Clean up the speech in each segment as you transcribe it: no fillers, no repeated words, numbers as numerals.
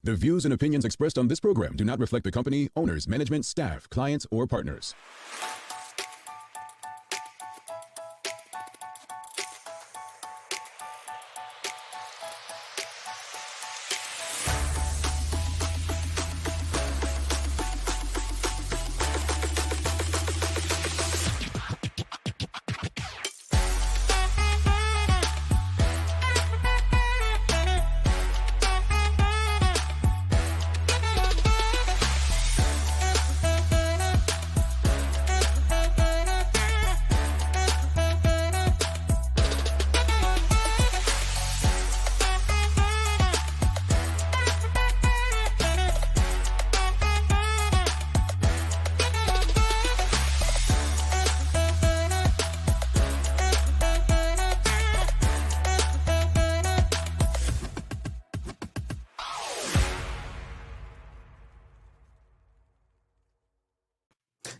The views and opinions expressed on this program do not reflect the company, owners, management, staff, clients, or partners.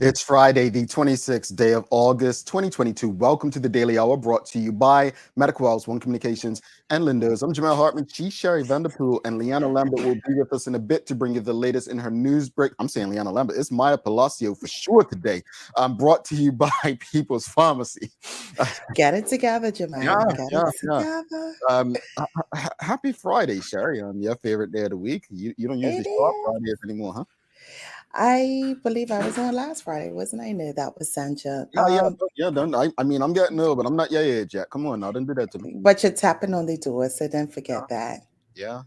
It's Friday, the 26th day of August, 2022. Welcome to the Daily Hour, brought to you by Medical House, One Communications, and Lindos. I'm Jamal Hartman. She's Sherry Vanderpool, and Leanna Lambert will be with us in a bit to bring you the latest in her news break. I'm saying Leanna Lambert. It's Maya Palacio for sure today. Brought to you by People's Pharmacy. Get it together, Jamal. Get it together. Happy Friday, Sherry. Your favorite day of the week. You don't usually start Fridays anymore, huh? I believe I was on last Friday, wasn't I? No, that was Sanja. I mean, I'm getting old, but I'm not your age yet. Come on now, don't do that to me. But you're tapping on the door, so don't forget that. Yeah.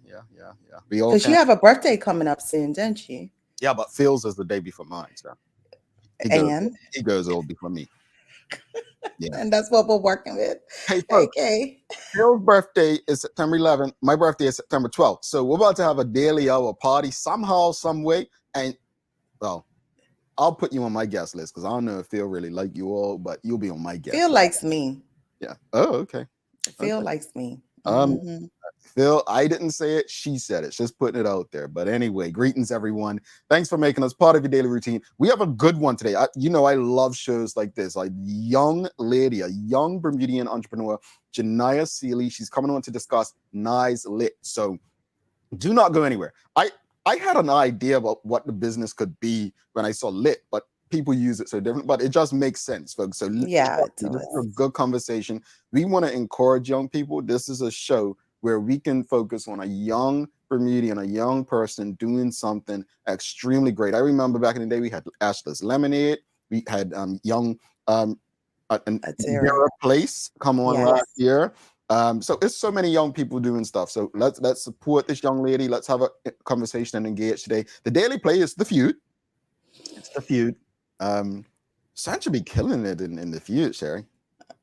Because you have a birthday coming up soon, don't you? Yeah, but Phil's is the day before mine, so he goes old before me. Yeah, and that's what we're working with. Hey, folks, okay. Phil's birthday is September 11th. My birthday is September 12th. So we're about to have a daily hour party somehow, some way, and well, I'll put you on my guest list because I don't know if Phil really like you all, but you'll be on my guest list. Phil likes me. Yeah. Oh, okay. Phil likes me. Phil, I didn't say it. She said it. Just putting it out there. But anyway, greetings, everyone. Thanks for making us part of your daily routine. We have a good one today. I love shows like this. Like young lady, a young Bermudian entrepreneur, Jania Seeley. She's coming on to discuss Nice Lit. So do not go anywhere. I had an idea about what the business could be when I saw Lit, but people use it so different, but it just makes sense, folks. So yeah, this is a good conversation. We want to encourage young people. This is a show where we can focus on a young Bermudian, a young person doing something extremely great. I remember back in the day, we had Ashley's Lemonade. We had young Adira Place come on last year. So it's so many young people doing stuff. So let's support this young lady. Let's have a conversation and engage today. The Daily Play is The Feud. It's The Feud. Sancha be killing it in The Feud, Sherry.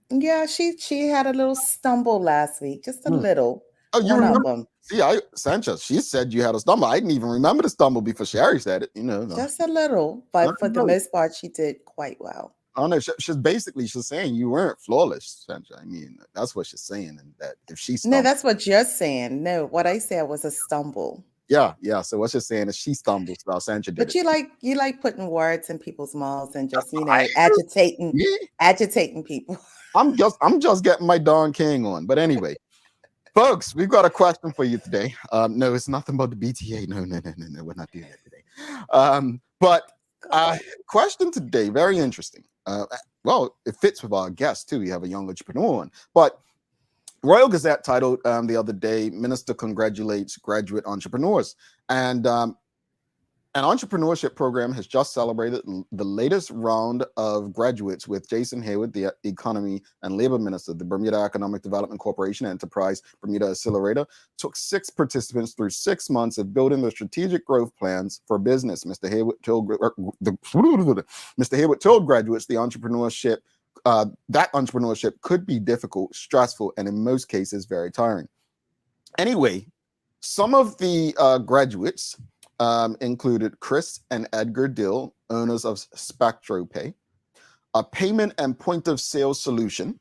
Yeah, she had a little stumble last week, just a little. Oh, you remember? See, Sancha, she said you had a stumble. I didn't even remember the stumble before Sherry said it. Just a little, but for the most part, she did quite well. I don't know. She's saying you weren't flawless, Sancha. I mean, that's what she's saying. And that if she stumbled, no, that's what you're saying. No, what I said was a stumble. Yeah. So what she's saying is she stumbles while Sancha did. But you like putting words in people's mouths and just agitating people. I'm just getting my Don King on. But anyway, folks, we've got a question for you today. No, it's nothing about the BTA. No, we're not doing that today. But question today, very interesting. Well, it fits with our guest too. We have a young entrepreneur on. But Royal Gazette titled the other day, Minister Congratulates Graduate Entrepreneurs. And an entrepreneurship program has just celebrated the latest round of graduates with Jason Hayward, the Economy and Labor Minister. The Bermuda Economic Development Corporation Enterprise Bermuda Accelerator took 6 participants through 6 months of building the strategic growth plans for business. Mr. Hayward told graduates that entrepreneurship could be difficult, stressful, and in most cases very tiring. Anyway, some of the graduates included Chris and Edgar Dill, owners of SpectroPay, a payment and point of sale solution.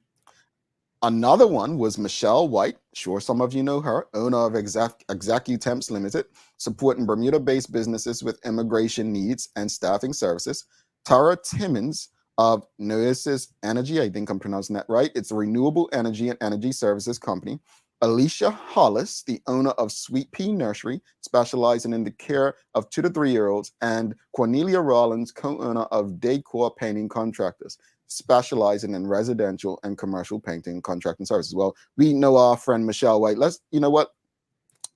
Another one was Michelle White, sure some of you know her, owner of Executemps Limited, supporting Bermuda-based businesses with immigration needs and staffing services. Tara Timmons of Noesis Energy, I think I'm pronouncing that right. It's a renewable energy and energy services company. Alicia Hollis, the owner of Sweet Pea Nursery, specializing in the care of 2 to 3-year-olds, and Cornelia Rollins, co-owner of Decor Painting Contractors, specializing in residential and commercial painting and contracting services. Well, we know our friend Michelle White. You know what?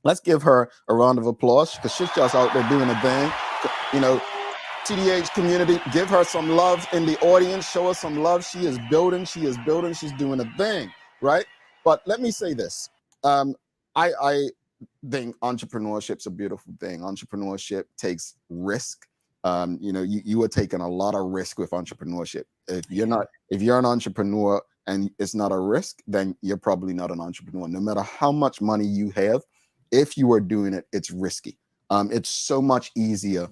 Let's give her a round of applause because she's just out there doing a thing. You know, TDH community, give her some love in the audience. Show her some love. She is building. She's doing a thing, right? But let me say this. I think entrepreneurship's a beautiful thing. Entrepreneurship takes risk. You are taking a lot of risk with entrepreneurship. If you're an entrepreneur and it's not a risk, then you're probably not an entrepreneur. No matter how much money you have, if you are doing it, it's risky. It's so much easier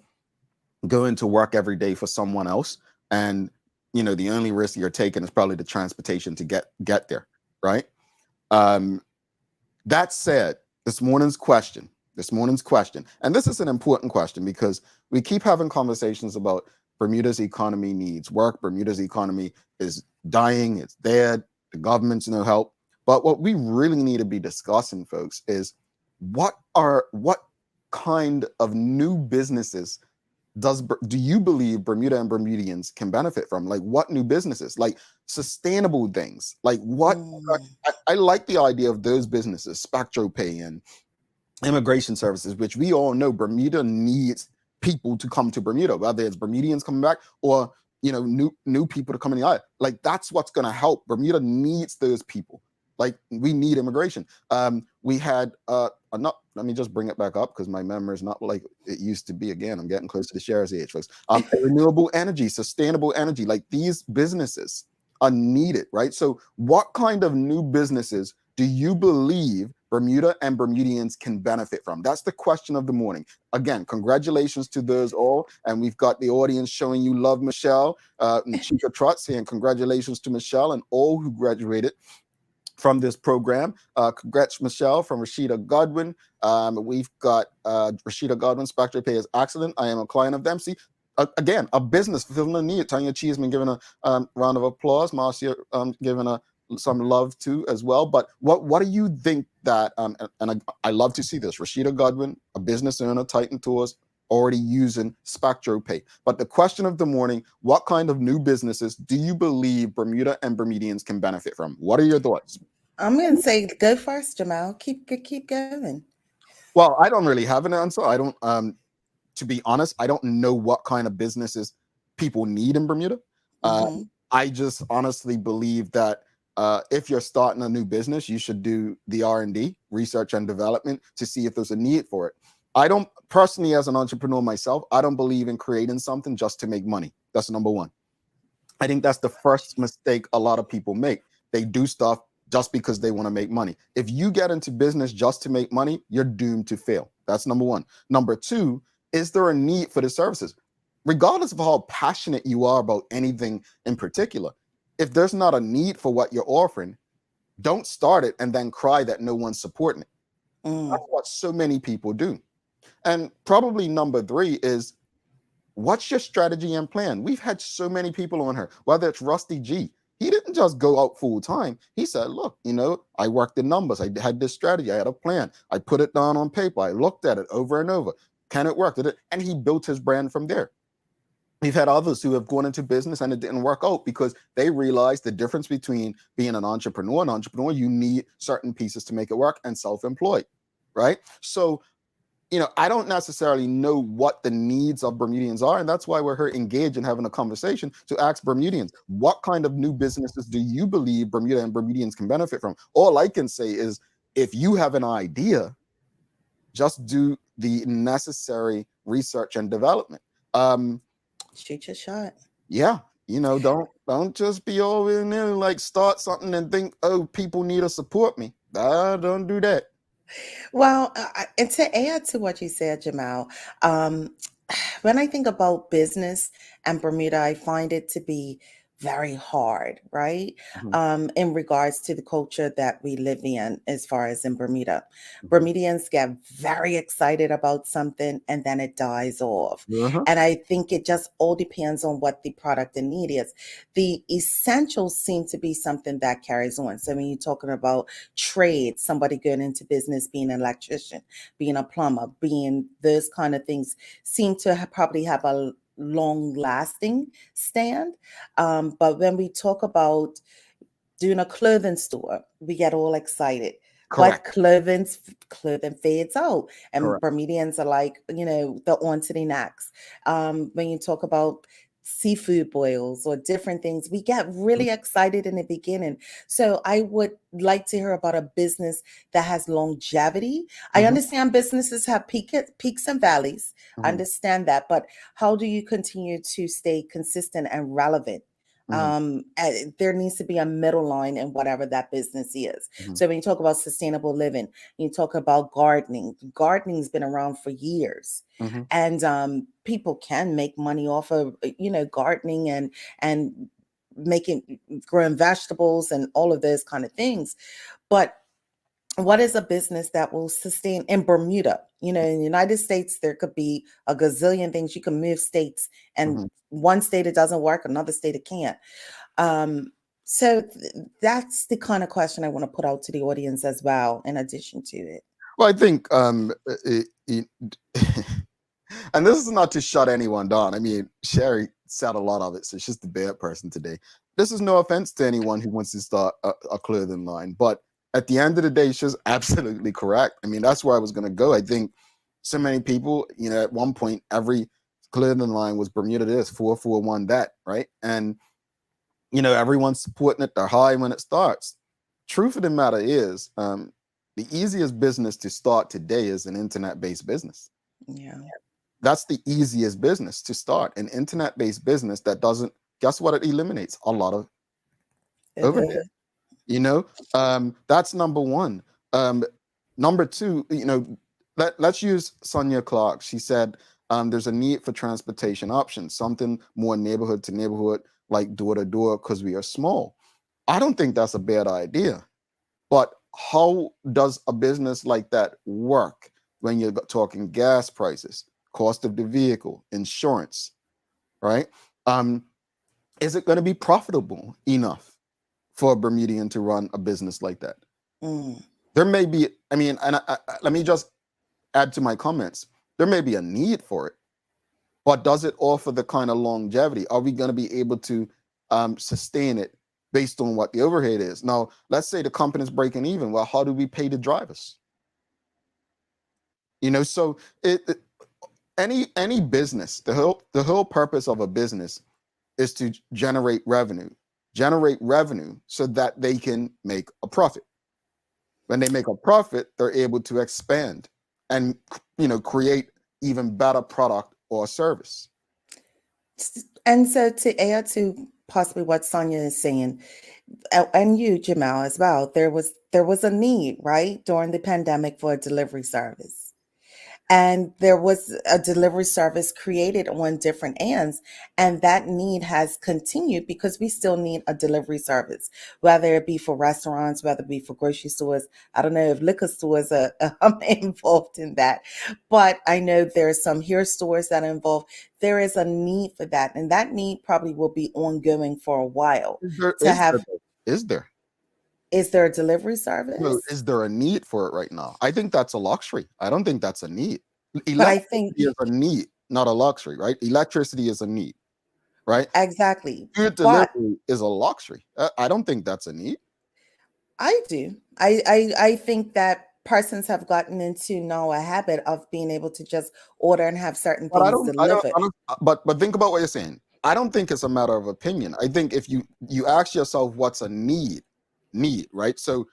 going to work every day for someone else, and the only risk you're taking is probably the transportation to get there, right? That said, this morning's question, and this is an important question because we keep having conversations about Bermuda's economy needs work. Bermuda's economy is dying, it's dead, the government's no help. But what we really need to be discussing, folks, is what kind of new businesses do you believe Bermuda and Bermudians can benefit from? Like, what new businesses? Like sustainable things? Like what? I like the idea of those businesses, SpectroPay and immigration services, which we all know Bermuda needs people to come to Bermuda, whether it's Bermudians coming back or new people to come in the island. Like that's what's going to help. Bermuda needs those people. Like we need immigration. We had let me just bring it back up because my memory is not like it used to be. Again, I'm getting close to the shares age, folks. Renewable energy, sustainable energy, like these businesses are needed, right? So what kind of new businesses do you believe Bermuda and Bermudians can benefit from? That's the question of the morning. Again, congratulations to those all. And we've got the audience showing you love, Michelle. And Chica Trot saying congratulations to Michelle and all who graduated from this program. Congrats, Michelle, from Rashida Godwin. We've got Rashida Godwin, SpectroPay is excellent. I am a client of them. See, again, a business fulfilling a need. Tanya Cheeseman giving a round of applause. Marcia giving some love too as well. But what do you think that, and I love to see this, Rashida Godwin, a business owner, Titan Tours, already using SpectroPay. But the question of the morning, what kind of new businesses do you believe Bermuda and Bermudians can benefit from? What are your thoughts? I'm going to say go first, Jamal. Keep going. Well, I don't really have an answer. I don't, to be honest, I don't know what kind of businesses people need in Bermuda. I just honestly believe that if you're starting a new business, you should do the R&D, research and development, to see if there's a need for it. I don't personally, as an entrepreneur myself, I don't believe in creating something just to make money. That's number one. I think that's the first mistake a lot of people make. They do stuff just because they want to make money. If you get into business just to make money, you're doomed to fail. That's number one. Number two, is there a need for the services? Regardless of how passionate you are about anything in particular, if there's not a need for what you're offering, don't start it and then cry that no one's supporting it. That's what so many people do. And probably number three is, what's your strategy and plan? We've had so many people on here, whether it's Rusty G. He didn't just go out full time. He said, look, I worked the numbers. I had this strategy. I had a plan. I put it down on paper. I looked at it over and over. Can it work? And he built his brand from there. We've had others who have gone into business and it didn't work out because they realized the difference between being an entrepreneur and entrepreneur. You need certain pieces to make it work, and self-employed, right? So, I don't necessarily know what the needs of Bermudians are, and that's why we're here engaged in having a conversation to ask Bermudians, what kind of new businesses do you believe Bermuda and Bermudians can benefit from? All I can say is, if you have an idea, just do the necessary research and development. Shoot your shot. Yeah. Don't just be over in there like start something and think, oh, people need to support me. Don't do that. Well, and to add to what you said, Jamal, when I think about business and Bermuda, I find it to be very hard, right? Mhm. In regards to the culture that we live in, as far as in Bermuda. Mhm. Bermudians get very excited about something and then it dies off. Uh-huh. And I think it just all depends on what the product and need is. The essentials seem to be something that carries on. So when you're talking about trade, somebody going into business, being an electrician, being a plumber, being those kind of things seem to probably have a long lasting stand. But when we talk about doing a clothing store, we get all excited. But Correct. clothing fades out, and Correct. Bermudians are like, they're on to the next. When you talk about seafood boils or different things, we get really excited in the beginning. So I would like to hear about a business that has longevity. I Mhm. understand businesses have peaks and valleys. I Mhm. understand that, but how do you continue to stay consistent and relevant? Mhm. There needs to be a middle line in whatever that business is. Mhm. So when you talk about sustainable living, you talk about gardening. Gardening's been around for years, Mhm. and people can make money off of gardening and making growing vegetables and all of those kind of things. But what is a business that will sustain in Bermuda? In the United States, there could be a gazillion things. You can move states, and Mhm. one state it doesn't work, another state it can't. Um, so that's the kind of question I want to put out to the audience as well, in addition to it. Well, I think, and this is not to shut anyone down. I mean, Sherry said a lot of it, so she's the bad person today. This is no offense to anyone who wants to start a clothing line, but at the end of the day, she's absolutely correct. I mean, that's where I was going to go. I think so many people, at one point, every clothing line was Bermuda this, 441 that, right? And everyone's supporting it. They're high when it starts. Truth of the matter is, the easiest business to start today is an internet-based business. Yeah. That's the easiest business to start, an internet-based business that doesn't, guess what? It eliminates a lot of overhead. That's number one. Number two, let's use Sonia Clark. She said there's a need for transportation options, something more neighborhood to neighborhood, like door to door, because we are small. I don't think that's a bad idea. But how does a business like that work when you're talking gas prices, cost of the vehicle, insurance, right? Um, is it going to be profitable enough for a Bermudian to run a business like that? Mm. There may be, I mean, and let me just add to my comments. There may be a need for it, but does it offer the kind of longevity? Are we going to be able to sustain it based on what the overhead is? Now, let's say the company's breaking even. Well, how do we pay the drivers? So any business, the whole purpose of a business is to generate revenue so that they can make a profit. When they make a profit, they're able to expand and create even better product or service. And so to add to possibly what Sonia is saying, and you, Jamal, as well, there was a need, right, during the pandemic for a delivery service. And there was a delivery service created on different ends, and that need has continued because we still need a delivery service, whether it be for restaurants, whether it be for grocery stores. I don't know if liquor stores are involved in that, but I know there are some hair stores that are involved. There is a need for that, and that need probably will be ongoing for a while. Is there To is there have, is there is there a delivery no, service? is there a need for it right now? I think that's a luxury. I don't think that's a need. But I think Electricity is a need, not a luxury, right? Electricity is a need, right? exactly, Food but delivery is a luxury. I don't think that's a need. I do. I think that persons have gotten into now a habit of being able to just order and have certain But things delivered. but think about what you're saying. I don't think it's a matter of opinion. I think if you ask yourself what's a need, right? So,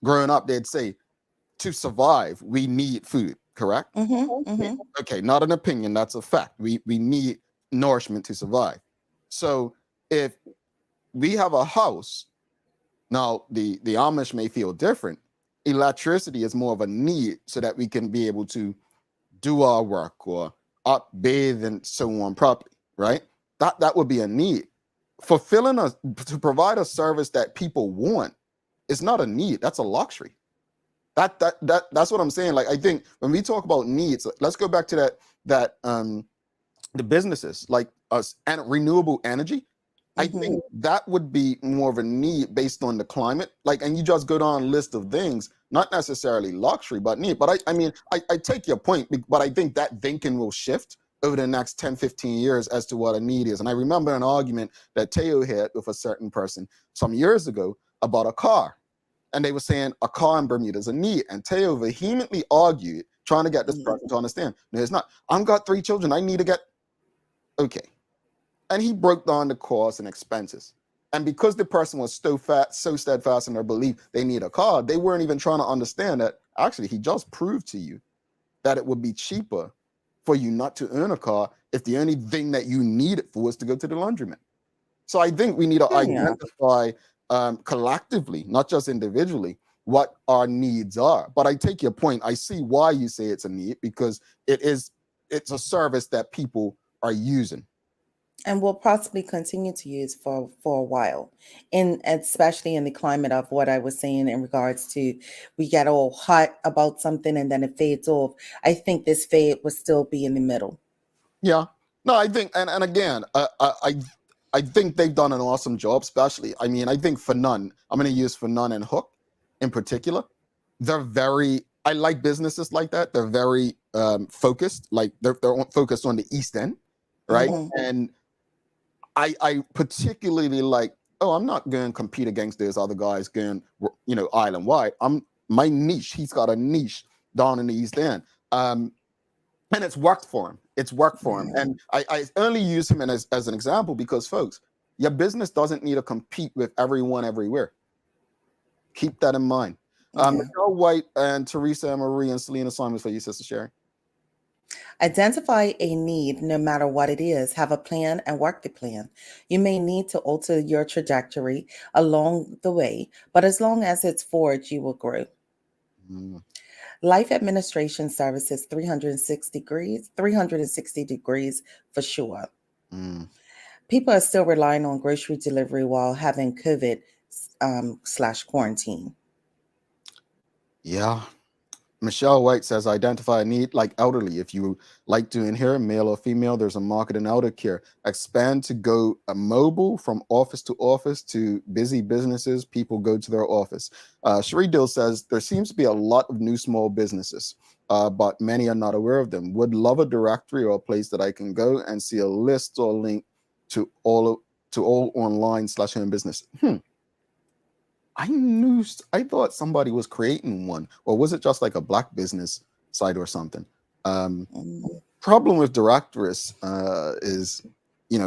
growing up, they'd say to survive, we need food, correct? Mm-hmm. Mm-hmm. Okay, not an opinion, that's a fact. We need nourishment to survive. So if we have a house, now the Amish may feel different. Electricity is more of a need so that we can be able to do our work or bathe and so on properly, right? That would be a need. fulfilling to provide a service that people want is not a need. That's a luxury. That's what I'm saying. Like, I think when we talk about needs, let's go back to that the businesses like us and renewable energy. I think that would be more of a need based on the climate. Like, and you just go down a list of things, not necessarily luxury, but need. But I mean, I take your point, but I think that thinking will shift over the next 10, 15 years as to what a need is. And I remember an argument that Teo had with a certain person some years ago about a car. And they were saying a car in Bermuda is a need. And Teo vehemently argued, trying to get this person to understand, no, it's not. I've got 3 children. I need to get, okay. And he broke down the costs and expenses. And because the person was so steadfast in their belief they need a car, they weren't even trying to understand that actually he just proved to you that it would be cheaper for you not to own a car if the only thing that you need it for is to go to the laundromat. So I think we need to identify collectively, not just individually, what our needs are. But I take your point. I see why you say it's a need, because it's a service that people are using. And will possibly continue to use for a while, and especially in the climate of what I was saying in regards to we get all hot about something and then it fades off. I think this fade will still be in the middle. Yeah, no, I think, and again, I think they've done an awesome job. Especially, I mean, I think Fanon, I'm going to use Fanon and Hook in particular. They're very, I like businesses like that. They're very focused, like they're focused on the East End, right? And I particularly like, oh, I'm not going to compete against those other guys going, island wide. My niche. He's got a niche down in the East End, and it's worked for him. It's worked for him, and I only use him as an example because, folks, your business doesn't need to compete with everyone everywhere. Keep that in mind. Michelle White and Teresa Marie and Selena Simons for you, Sister Sherry. Identify a need no matter what it is. Have a plan and work the plan. You may need to alter your trajectory along the way, but as long as it's forward, you will grow. Life administration services 360 degrees for sure. People are still relying on grocery delivery while having COVID / quarantine. Yeah. Michelle White says, identify a need like elderly. If you like doing hair, male or female, there's a market in elder care. Expand to go mobile from office to office to busy businesses. People go to their office. Cherie Dill says, there seems to be a lot of new small businesses, but many are not aware of them. Would love a directory or a place that I can go and see a list or link to all online / home business. I thought somebody was creating one, or was it just like a black business site or something? Problem with directories is,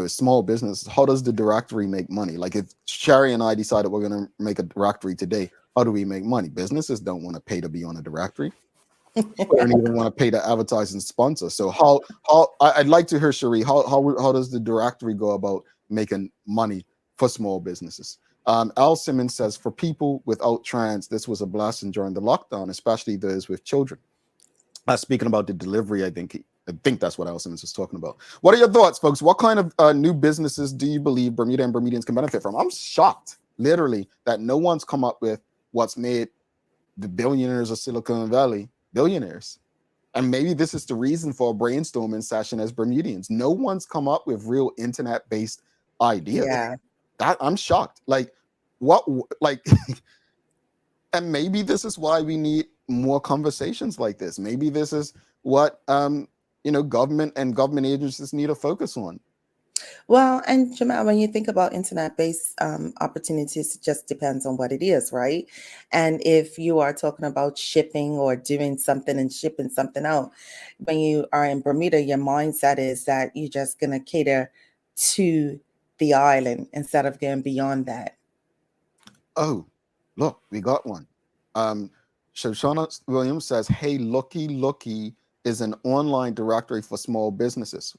small business. How does the directory make money? Like if Sherry and I decided we're going to make a directory today, how do we make money? Businesses don't want to pay to be on a directory. They don't even want to pay to advertise and sponsor. So I'd like to hear, Sherry, how does the directory go about making money for small businesses? Al Simmons says, for people without trans, this was a blessing during the lockdown, especially those with children. Speaking about the delivery, I think that's what Al Simmons was talking about. What are your thoughts, folks? What kind of new businesses do you believe Bermuda and Bermudians can benefit from? I'm shocked, literally, that no one's come up with what's made the billionaires of Silicon Valley billionaires. And maybe this is the reason for a brainstorming session as Bermudians. No one's come up with real internet-based ideas. Yeah. That I'm shocked. Like what? Like, and maybe this is why we need more conversations like this. Maybe this is what government and government agencies need to focus on. Well, and Jamal, when you think about internet-based opportunities, it just depends on what it is, right? And if you are talking about shipping or doing something and shipping something out, when you are in Bermuda, your mindset is that you're just going to cater to the island instead of going beyond that. Oh, look, we got one. Shoshana Williams says, hey, Looky is an online directory for small businesses.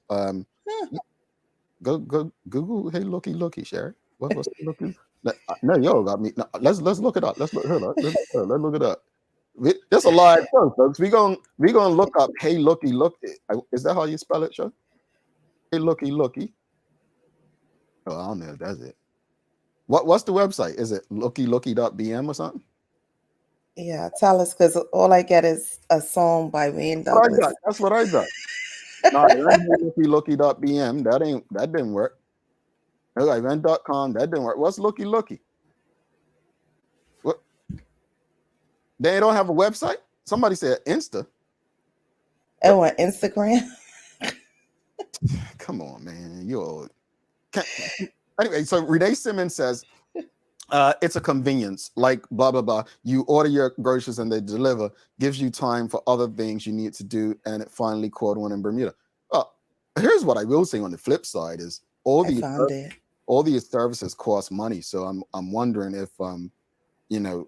Go Google hey Looky, Sherry. What's Looky? No, yo got me. No, let's look it up. Let's look it up. There's a live show, folks. We gonna look up hey Looky. Is that how you spell it, Sher? Hey Looky. Oh, I don't know if that's it. What's the website? Is it lookylooky.bm or something? Yeah, tell us, because all I get is a song by Wayne That's what I Douglas. got. That's what I got. No, lookylooky.bm. That didn't work. No, event.com. That didn't work. What's looky? What? They don't have a website? Somebody said Insta. Oh, on Instagram. Come on, man. You old. Anyway, so Renee Simmons says it's a convenience, like blah blah blah. You order your groceries and they deliver, gives you time for other things you need to do, and it finally caught on in Bermuda. Well, here's what I will say on the flip side is all I found it. these services cost money. So I'm wondering if you know,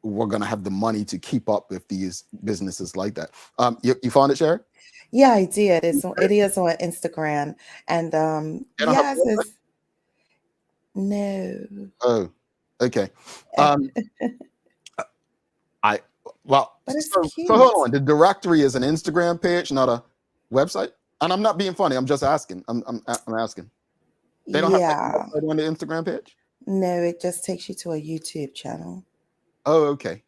we're gonna have the money to keep up with these businesses like that. You found it, Sherry? Yeah, I did. It is on Instagram, and They don't have a yes, website? it's no. Oh, okay. Um, well, But it's so cute. hold on. The directory is an Instagram page, not a website. And I'm not being funny. I'm just asking. I'm asking. They don't have like, a website on the Instagram page? No, it just takes you to a YouTube channel. Oh, okay.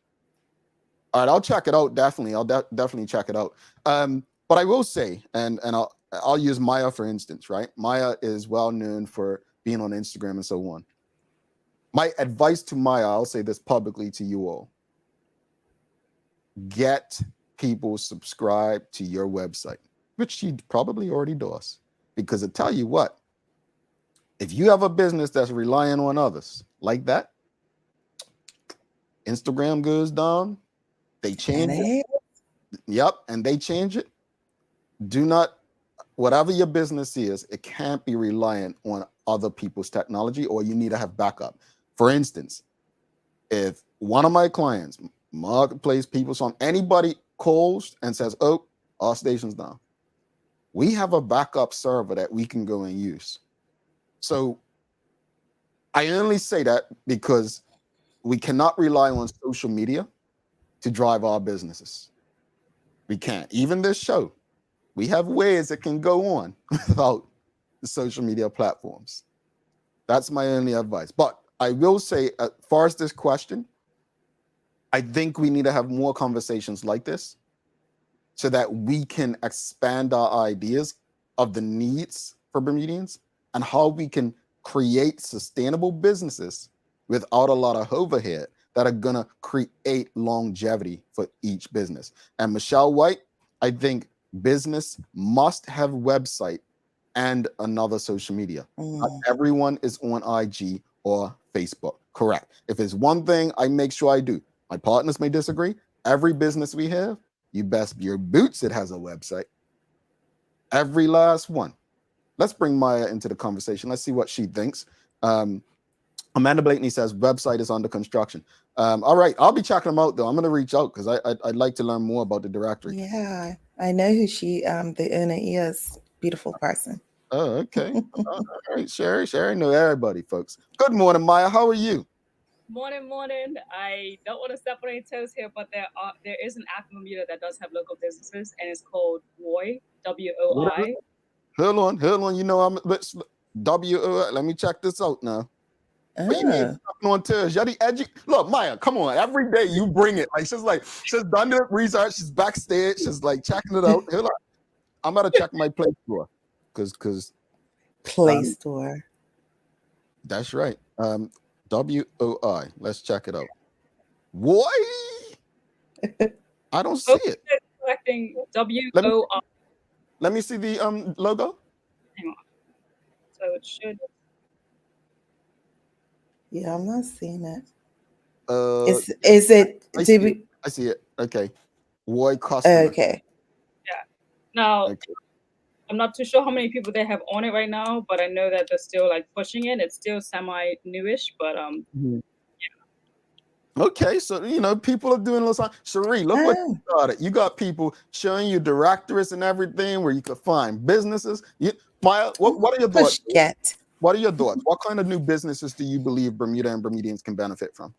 All right, I'll check it out. Definitely, I'll definitely check it out. But I will say, and I'll use Maya for instance, right? Maya is well known for being on Instagram and so on. My advice to Maya, I'll say this publicly to you all: get people subscribed to your website, which she probably already does, because I tell you what, if you have a business that's relying on others like that, Instagram goes down, they change it. Yep, and they change it. Do not, whatever your business is, it can't be reliant on other people's technology, or you need to have backup. For instance, if one of my clients, marketplace people, so anybody calls and says, oh, our station's down, we have a backup server that we can go and use. So I only say that because we cannot rely on social media to drive our businesses. We can't. Even this show, we have ways it can go on without the social media platforms. That's my only advice. But I will say, as far as this question, I think we need to have more conversations like this so that we can expand our ideas of the needs for Bermudians and how we can create sustainable businesses without a lot of overhead that are going to create longevity for each business. And Michelle White, I think business must have website and another social media. Not everyone is on IG or Facebook. Correct. If it's one thing, I make sure I do. My partners may disagree. Every business we have, you best your boots, it has a website. Every last one. Let's bring Maya into the conversation. Let's see what she thinks. Amanda Blakeney says website is under construction. All right, I'll be checking them out though. I'm going to reach out because I'd like to learn more about the directory. Yeah, I know who she the owner is. Beautiful person. Oh, okay. All right, Sherry know everybody, folks. Good morning, Maya. How are you? Morning. I don't want to step on any toes here, but there is an app in Bermuda that does have local businesses, and it's called WOI, WOI. Hold on. You know, let's WOI. Let me check this out now. What do you mean on toes? You're the edgy. Look, Maya, come on. Every day you bring it. Like she's done the research. She's backstage. She's like checking it out. Hold on. I'm gonna check my Play Store because Play Store. That's right. WOI. Let's check it out. Why? I don't see it. Collecting WOI. Let me see the logo. Hang on. So it should. Yeah, I'm not seeing it. Is it? I see it. Okay. Why customer? Okay. Yeah. Now, okay. I'm not too sure how many people they have on it right now, but I know that they're still like pushing it. It's still semi-newish, but yeah. Okay, so you know people are doing a little something. Cherie, look what you started. You got people showing you directories and everything where you could find businesses. Maya, what are your thoughts? What are your thoughts? What kind of new businesses do you believe Bermuda and Bermudians can benefit from?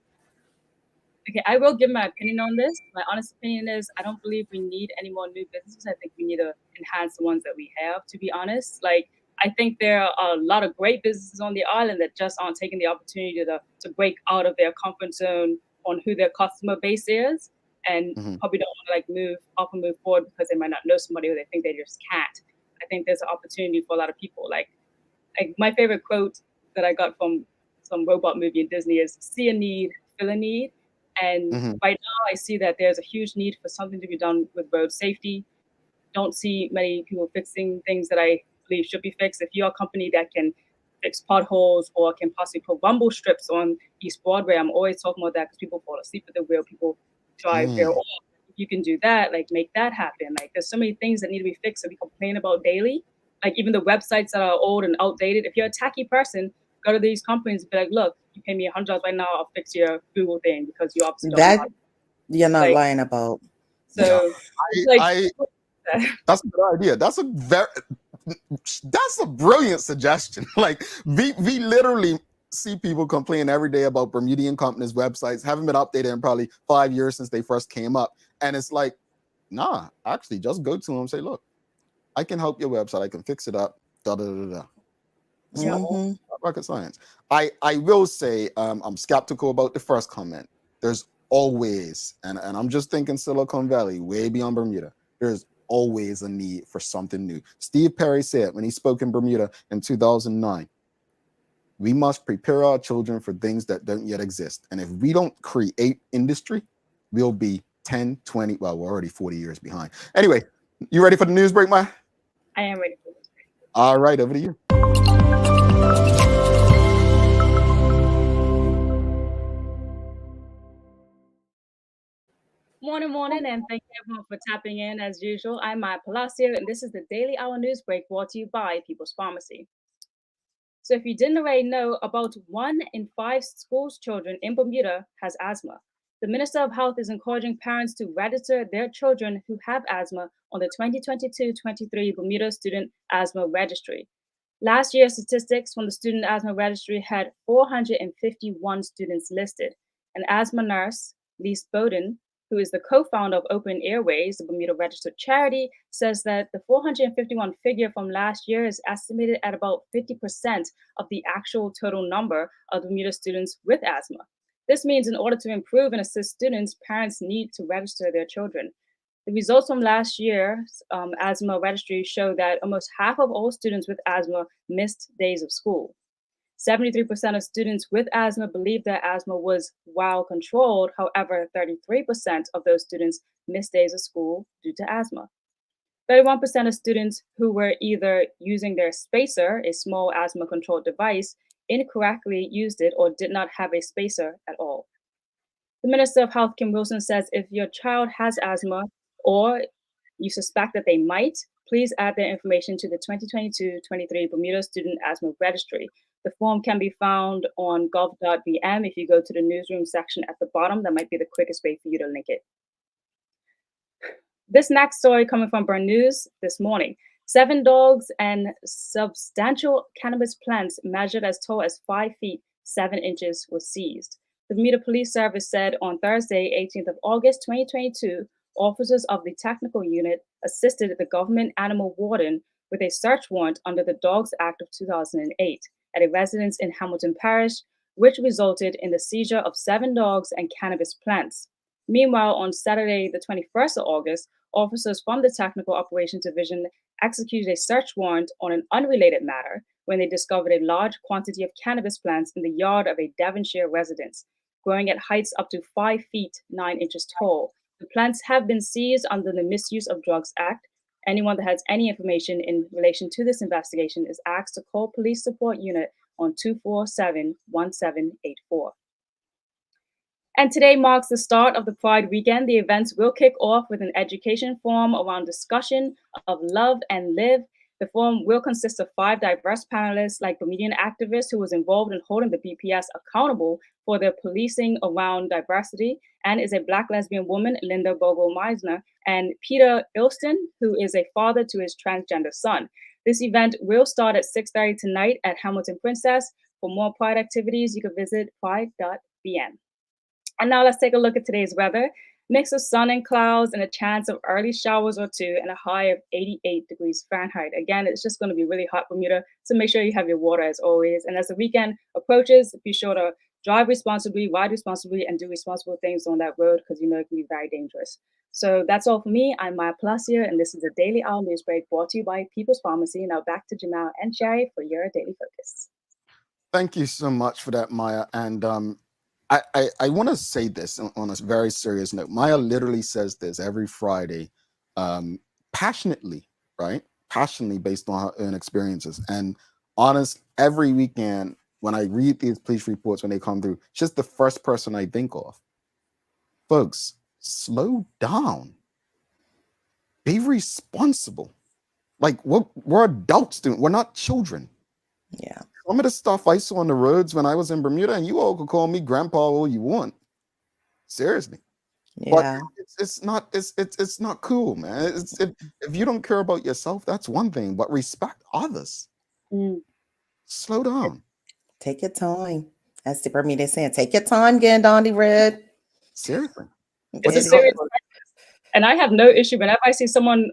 Okay, I will give my opinion on this. My honest opinion is I don't believe we need any more new businesses. I think we need to enhance the ones that we have, to be honest. Like, I think there are a lot of great businesses on the island that just aren't taking the opportunity to break out of their comfort zone on who their customer base is, and probably don't want to like move forward because they might not know somebody or they think they just can't. I think there's an opportunity for a lot of people. Like my favorite quote that I got from some robot movie in Disney is see a need, fill a need. And right now I see that there's a huge need for something to be done with road safety. Don't see many people fixing things that I believe should be fixed. If you're a company that can fix potholes or can possibly put rumble strips on East Broadway, I'm always talking about that because people fall asleep at the wheel, people drive their off. If you can do that, like make that happen. Like there's so many things that need to be fixed that we complain about daily. Like even the websites that are old and outdated. If you're a tacky person, go to these companies and be like, look, you pay me $100 right now, I'll fix your Google thing because you obviously don't know That how to. you're not Like, lying about. So that's a good idea. That's a brilliant suggestion. Like we literally see people complain every day about Bermudian companies' websites haven't been updated in probably 5 years since they first came up. And it's like, nah, actually just go to them and say, look, I can help your website. I can fix it up. Da da da da. It's not rocket science. I will say I'm skeptical about the first comment. There's always, and I'm just thinking Silicon Valley, way beyond Bermuda. There's always a need for something new. Steve Perry said when he spoke in Bermuda in 2009, we must prepare our children for things that don't yet exist. And if we don't create industry, we'll be 10, 20, well, we're already 40 years behind. Anyway, you ready for the news break, Maya? I am ready for this. All right, over to you. Morning, and thank you everyone for tapping in as usual. I'm Maya Palacio, and this is the Daily Hour News Break brought to you by People's Pharmacy. So if you didn't already know, about 1 in 5 school children in Bermuda has asthma. The Minister of Health is encouraging parents to register their children who have asthma on the 2022-23 Bermuda Student Asthma Registry. Last year's statistics from the Student Asthma Registry had 451 students listed. An asthma nurse, Lise Bowden, who is the co-founder of Open Airways, the Bermuda registered charity, says that the 451 figure from last year is estimated at about 50% of the actual total number of Bermuda students with asthma. This means in order to improve and assist students, parents need to register their children. The results from last year's asthma registry show that almost half of all students with asthma missed days of school. 73% of students with asthma believe that asthma was well controlled. However, 33% of those students missed days of school due to asthma. 31% of students who were either using their spacer, a small asthma control device, incorrectly used it or did not have a spacer at all. The Minister of Health, Kim Wilson, says if your child has asthma or you suspect that they might, please add their information to the 2022-23 Bermuda Student Asthma Registry. The form can be found on gov.bm. If you go to the newsroom section at the bottom, that might be the quickest way for you to link it. This next story coming from News this morning. 7 dogs and substantial cannabis plants measured as tall as 5 feet, 7 inches was seized. The Bermuda Police Service said on Thursday, 18th of August, 2022, officers of the technical unit assisted the government animal warden with a search warrant under the Dogs Act of 2008 at a residence in Hamilton Parish, which resulted in the seizure of 7 dogs and cannabis plants. Meanwhile, on Saturday, the 21st of August, officers from the Technical Operations Division executed a search warrant on an unrelated matter when they discovered a large quantity of cannabis plants in the yard of a Devonshire residence, growing at heights up to 5 feet, 9 inches tall. The plants have been seized under the Misuse of Drugs Act. Anyone that has any information in relation to this investigation is asked to call Police Support Unit on 247-1784. And today marks the start of the Pride Weekend. The events will kick off with an education forum around discussion of love and live. The forum will consist of 5 diverse panelists like Bermudian activists who was involved in holding the BPS accountable for their policing around diversity, and is a Black lesbian woman, Linda Bogle-Meisner, and Peter Ilston, who is a father to his transgender son. This event will start at 6:30 tonight at Hamilton Princess. For more Pride activities, you can visit pride.bn. And now let's take a look at today's weather. mix of sun and clouds, and a chance of early showers or two, and a high of 88 degrees Fahrenheit. Again, it's just going to be really hot, Bermuda, so make sure you have your water as always. And as the weekend approaches, be sure to drive responsibly, ride responsibly, and do responsible things on that road because you know it can be very dangerous. So that's all for me. I'm Maya Palacio, and this is the Daily Owl News Break brought to you by People's Pharmacy. Now back to Jamal and Sherry for your daily focus. Thank you so much for that, Maya. And I want to say this on a very serious note. Maya literally says this every Friday, passionately, right? Passionately based on her own experiences. And honest, every weekend when I read these police reports when they come through, she's the first person I think of. Folks, slow down. Be responsible. Like we're adults doing. We're not children. Yeah. Some of the stuff I saw on the roads when I was in Bermuda, and you all could call me grandpa all you want. Seriously. Yeah. But it's not cool, man. If you don't care about yourself, that's one thing. But respect others. Slow down. Take your time. As the Bermuda saying, take your time getting down the road. Seriously. It's a serious and I have no issue whenever I see someone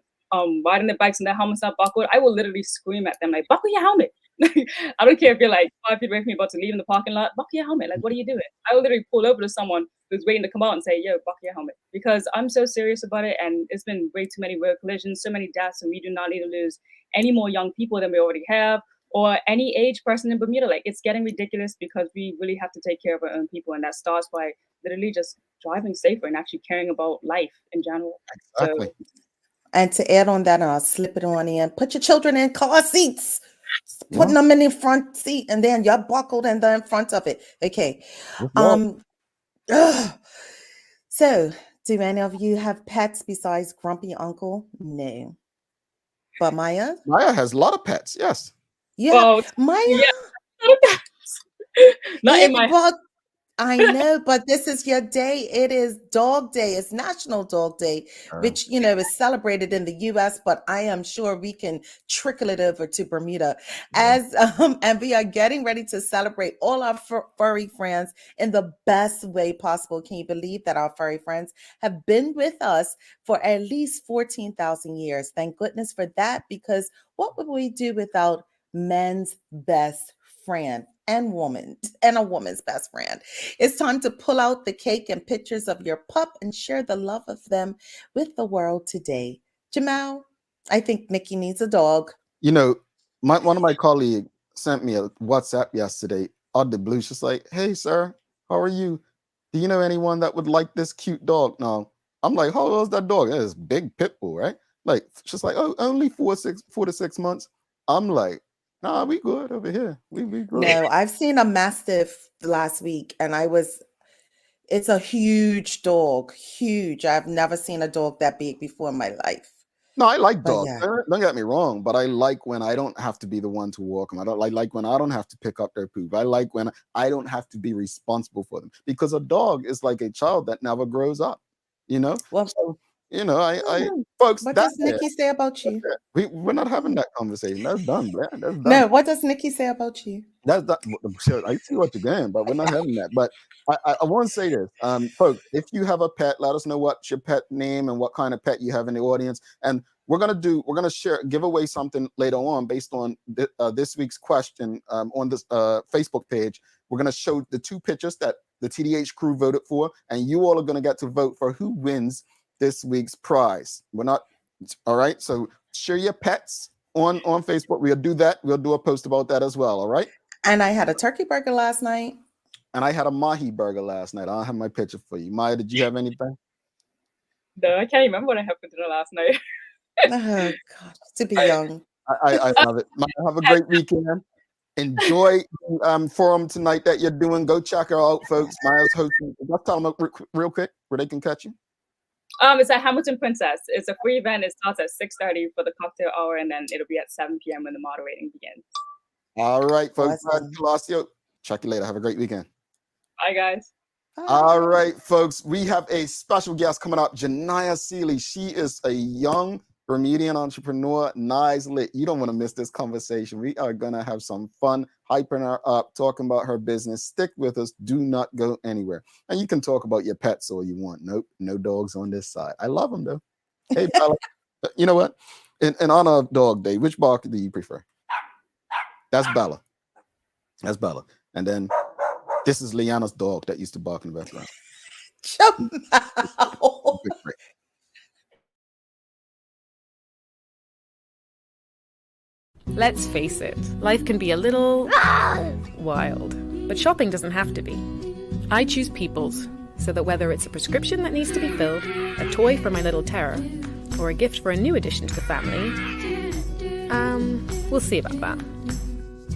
riding their bikes and their helmet's not buckled, I will literally scream at them like, buckle your helmet. I don't care if you're like 5 feet away from me about to leave in the parking lot, buckle your helmet. Like, what are you doing? I will literally pull over to someone who's waiting to come out and say, yo, buckle your helmet. Because I'm so serious about it, and it's been way too many road collisions, so many deaths, and we do not need to lose any more young people than we already have, or any age person in Bermuda. Like, it's getting ridiculous because we really have to take care of our own people, and that starts by literally just driving safer and actually caring about life in general. Exactly. So, and to add on that, and I'll slip it on in, put your children in car seats. Putting them in the front seat, and then you're buckled and they're in front of it. Okay. So, do any of you have pets besides Grumpy Uncle? No. But Maya? Maya has a lot of pets, yes. Yeah. well, Maya? yeah. Not in my But I know, but this is your day. It is Dog Day. It's National Dog Day, which, you know, is celebrated in the US, but I am sure we can trickle it over to Bermuda as and we are getting ready to celebrate all our furry friends in the best way possible. Can you believe that our furry friends have been with us for at least 14,000 years? Thank goodness for that, because what would we do without men's best friend and a woman's best friend? It's time to pull out the cake and pictures of your pup and share the love of them with the world today. Jamal, I think Nikki needs a dog. You know, one of my colleagues sent me a WhatsApp yesterday out of the blue. She's like, hey, sir, how are you? Do you know anyone that would like this cute dog? No. I'm like, how old is that dog? It's big pit bull, right? Like, she's like, oh, only 4 to 6 months. I'm like, nah, we good over here. We good. No, I've seen a Mastiff last week, and it's a huge dog. Huge. I've never seen a dog that big before in my life. No, I like But dogs. yeah. Don't get me wrong, but I like when I don't have to be the one to walk them. I don't like when I don't have to pick up their poop. I like when I don't have to be responsible for them, because a dog is like a child that never grows up. You know. Well, so, you know, I folks. what That's does Nikki say about you? We're not having that conversation. That's done, man. That's done. No, what does Nikki say about you? That's that. I see what you're getting, but we're not having that. But I want to say this, folks. If you have a pet, let us know what's your pet name and what kind of pet you have in the audience, and we're gonna give away something later on based on this week's question on this Facebook page. We're gonna show the 2 pictures that the TDH crew voted for, and you all are gonna get to vote for who wins this week's prize. We're not all right. So share your pets on Facebook. We'll do that. We'll do a post about that as well. All right. And I had a turkey burger last night. And I had a mahi burger last night. I don't have my picture for you. Maya, did you have anything? No, I can't remember what I had for dinner last night. Oh gosh, to be young. I love it. Maya, have a great weekend. Enjoy the forum tonight that you're doing. Go check her out, folks. Maya's hosting. Let's tell them real quick where they can catch you. It's at Hamilton Princess. It's a free event. It starts at 6:30 for the cocktail hour, and then it'll be at 7 p.m. when the moderating begins. All right, folks. Awesome. Palacio. Check you later. Have a great weekend. Bye, guys. Bye. All right, folks. We have a special guest coming up, Jania Seeley. She is a young Bermudian entrepreneur, Nice Lit. You don't want to miss this conversation. We are going to have some fun, hyping her up, talking about her business. Stick with us. Do not go anywhere. And you can talk about your pets all you want. Nope, no dogs on this side. I love them, though. Hey, Bella. You know what? In honor of Dog Day, which bark do you prefer? That's Bella. That's Bella. And then this is Liana's dog that used to bark in the background. Jamal. Let's face it, life can be a little wild, but shopping doesn't have to be. I choose People's, so that whether it's a prescription that needs to be filled, a toy for my little terror, or a gift for a new addition to the family, we'll see about that.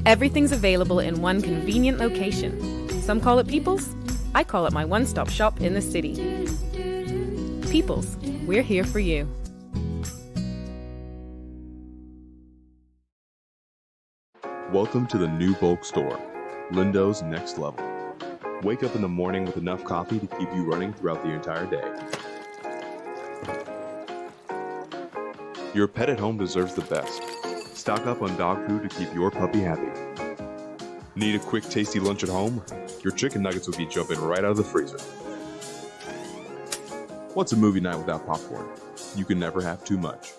Everything's available in one convenient location. Some call it People's, I call it my one-stop shop in the city. People's, we're here for you. Welcome to the new bulk store, Lindo's Next Level. Wake up in the morning with enough coffee to keep you running throughout the entire day. Your pet at home deserves the best. Stock up on dog food to keep your puppy happy. Need a quick, tasty lunch at home? Your chicken nuggets will be jumping right out of the freezer. What's a movie night without popcorn? You can never have too much.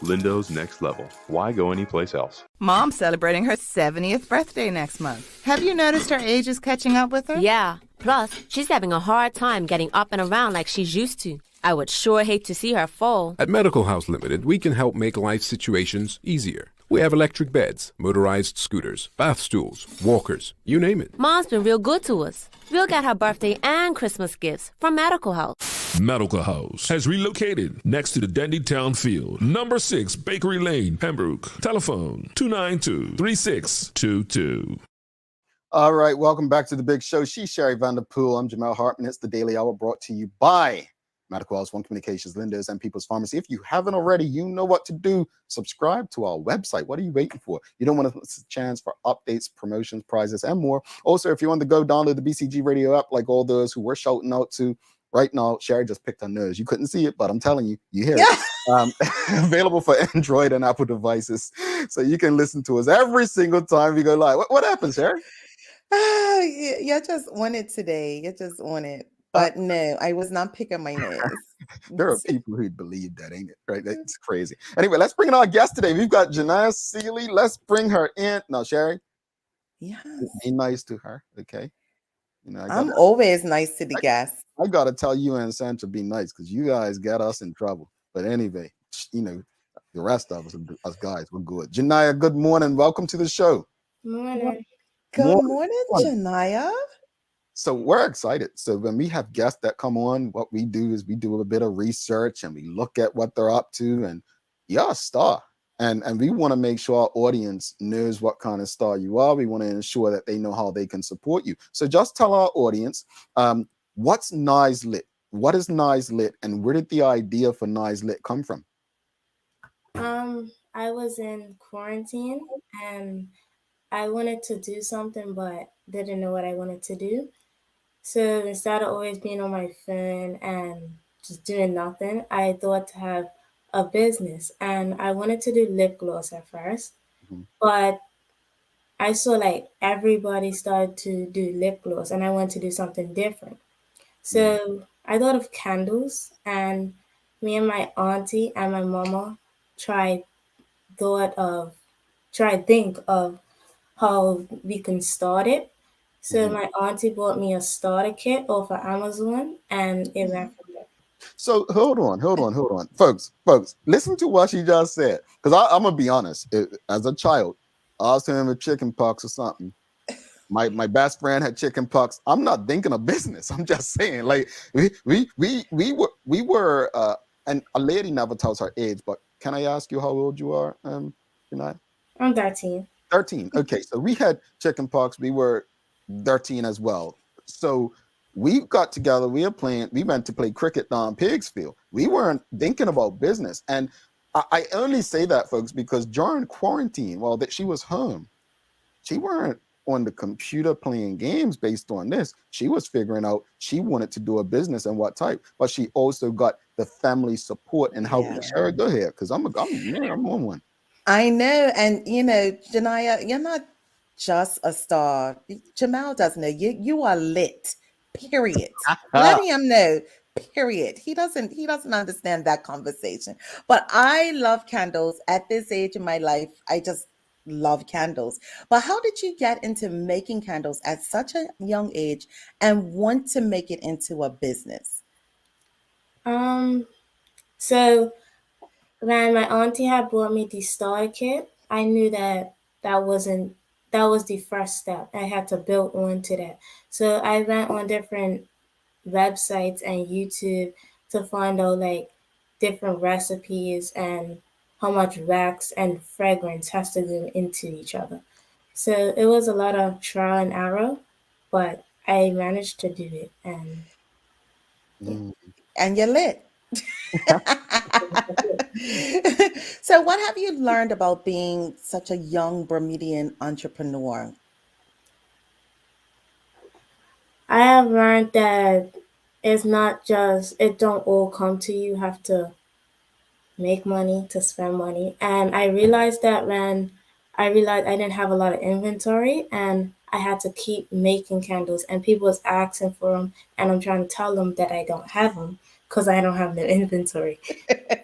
Lindo's Next Level. Why go anyplace else? Mom's celebrating her 70th birthday next month. Have you noticed her age is catching up with her? Yeah. Plus, she's having a hard time getting up and around like she's used to. I would sure hate to see her fall. At Medical House Limited, we can help make life situations easier. We have electric beds, motorized scooters, bath stools, walkers, you name it. Mom's been real good to us. We'll get her birthday and Christmas gifts from Medical House. Medical House has relocated next to the Dandytown Field, number 6 Bakery Lane, Pembroke. Telephone 292-3622. All right, welcome back to the big show. She's Sherry Vanderpool. I'm Jamal Hartman. It's the Daily Hour brought to you by Medical House, One Communications, Linda's, and People's Pharmacy. If you haven't already, you know what to do. Subscribe to our website. What are you waiting for? You don't want to miss a chance for updates, promotions, prizes, and more. Also, if you want to go download the BCG radio app, like all those who we're shouting out to right now, Sherry just picked her nose. You couldn't see it, but I'm telling you, you hear it. Available for Android and Apple devices. So you can listen to us every single time we go live. What happens, Sherry? You just won it today. You just won it. But no, I was not picking my nose. There are people who believe that, ain't it? Right? That's crazy. Anyway, let's bring in our guest today. We've got Jania Seeley. Let's bring her in. Now, Sherry. Yes. Be nice to her, okay? You know, I'm always nice to the guests. I gotta tell you and Sandra, be nice, because you guys got us in trouble. But anyway, you know, the rest of us guys, we're good. Jania, good morning. Welcome to the show. Good morning, Jania. So we're excited. So when we have guests that come on, what we do is we do a bit of research and we look at what they're up to, and you're a star. And we want to make sure our audience knows what kind of star you are. We want to ensure that they know how they can support you. So just tell our audience, what's Nice Lit? What is Nice Lit? And where did the idea for Nice Lit come from? I was in quarantine and I wanted to do something, but didn't know what I wanted to do. So instead of always being on my phone and just doing nothing, I thought to have a business. And I wanted to do lip gloss at first, but I saw like everybody started to do lip gloss and I wanted to do something different. So I thought of candles, and me and my auntie and my mama think of how we can start it. So my auntie bought me a starter kit off of Amazon, and it went from there. So hold on. Folks, listen to what she just said. Because I'm going to be honest. As a child, I was having a chicken pox or something. My best friend had chicken pox. I'm not thinking of business. I'm just saying, like, we were and a lady never tells her age, but can I ask you how old you are, tonight? I'm 13. 13. Okay, so we had chicken pox. We were 13 as well. So we got together. We went to play cricket down Pigsfield. We weren't thinking about business. And I only say that, folks, because during quarantine, while that she was home, she weren't on the computer playing games based on this. She was figuring out she wanted to do a business and what type, but she also got the family support and help. Yeah. Sure, go ahead, because I'm on one. I know. And Janiya, you're not just a star. Jamal doesn't know. You are lit. Period. Let him know. Period. He doesn't understand that conversation. But I love candles. At this age in my life, I just love candles. But how did you get into making candles at such a young age and want to make it into a business? So when my auntie had bought me the starter kit, I knew that wasn't that was the first step. I had to build on to that. So I went on different websites and YouTube to find out like different recipes and how much wax and fragrance has to go into each other. So it was a lot of trial and error, but I managed to do it. And And you're lit. So, what have you learned about being such a young Bermudian entrepreneur? I have learned that it's not just it don't all come to you. You have to make money to spend money. And I realized that when I realized I didn't have a lot of inventory and I had to keep making candles and people was asking for them and I'm trying to tell them that I don't have them because I don't have no inventory.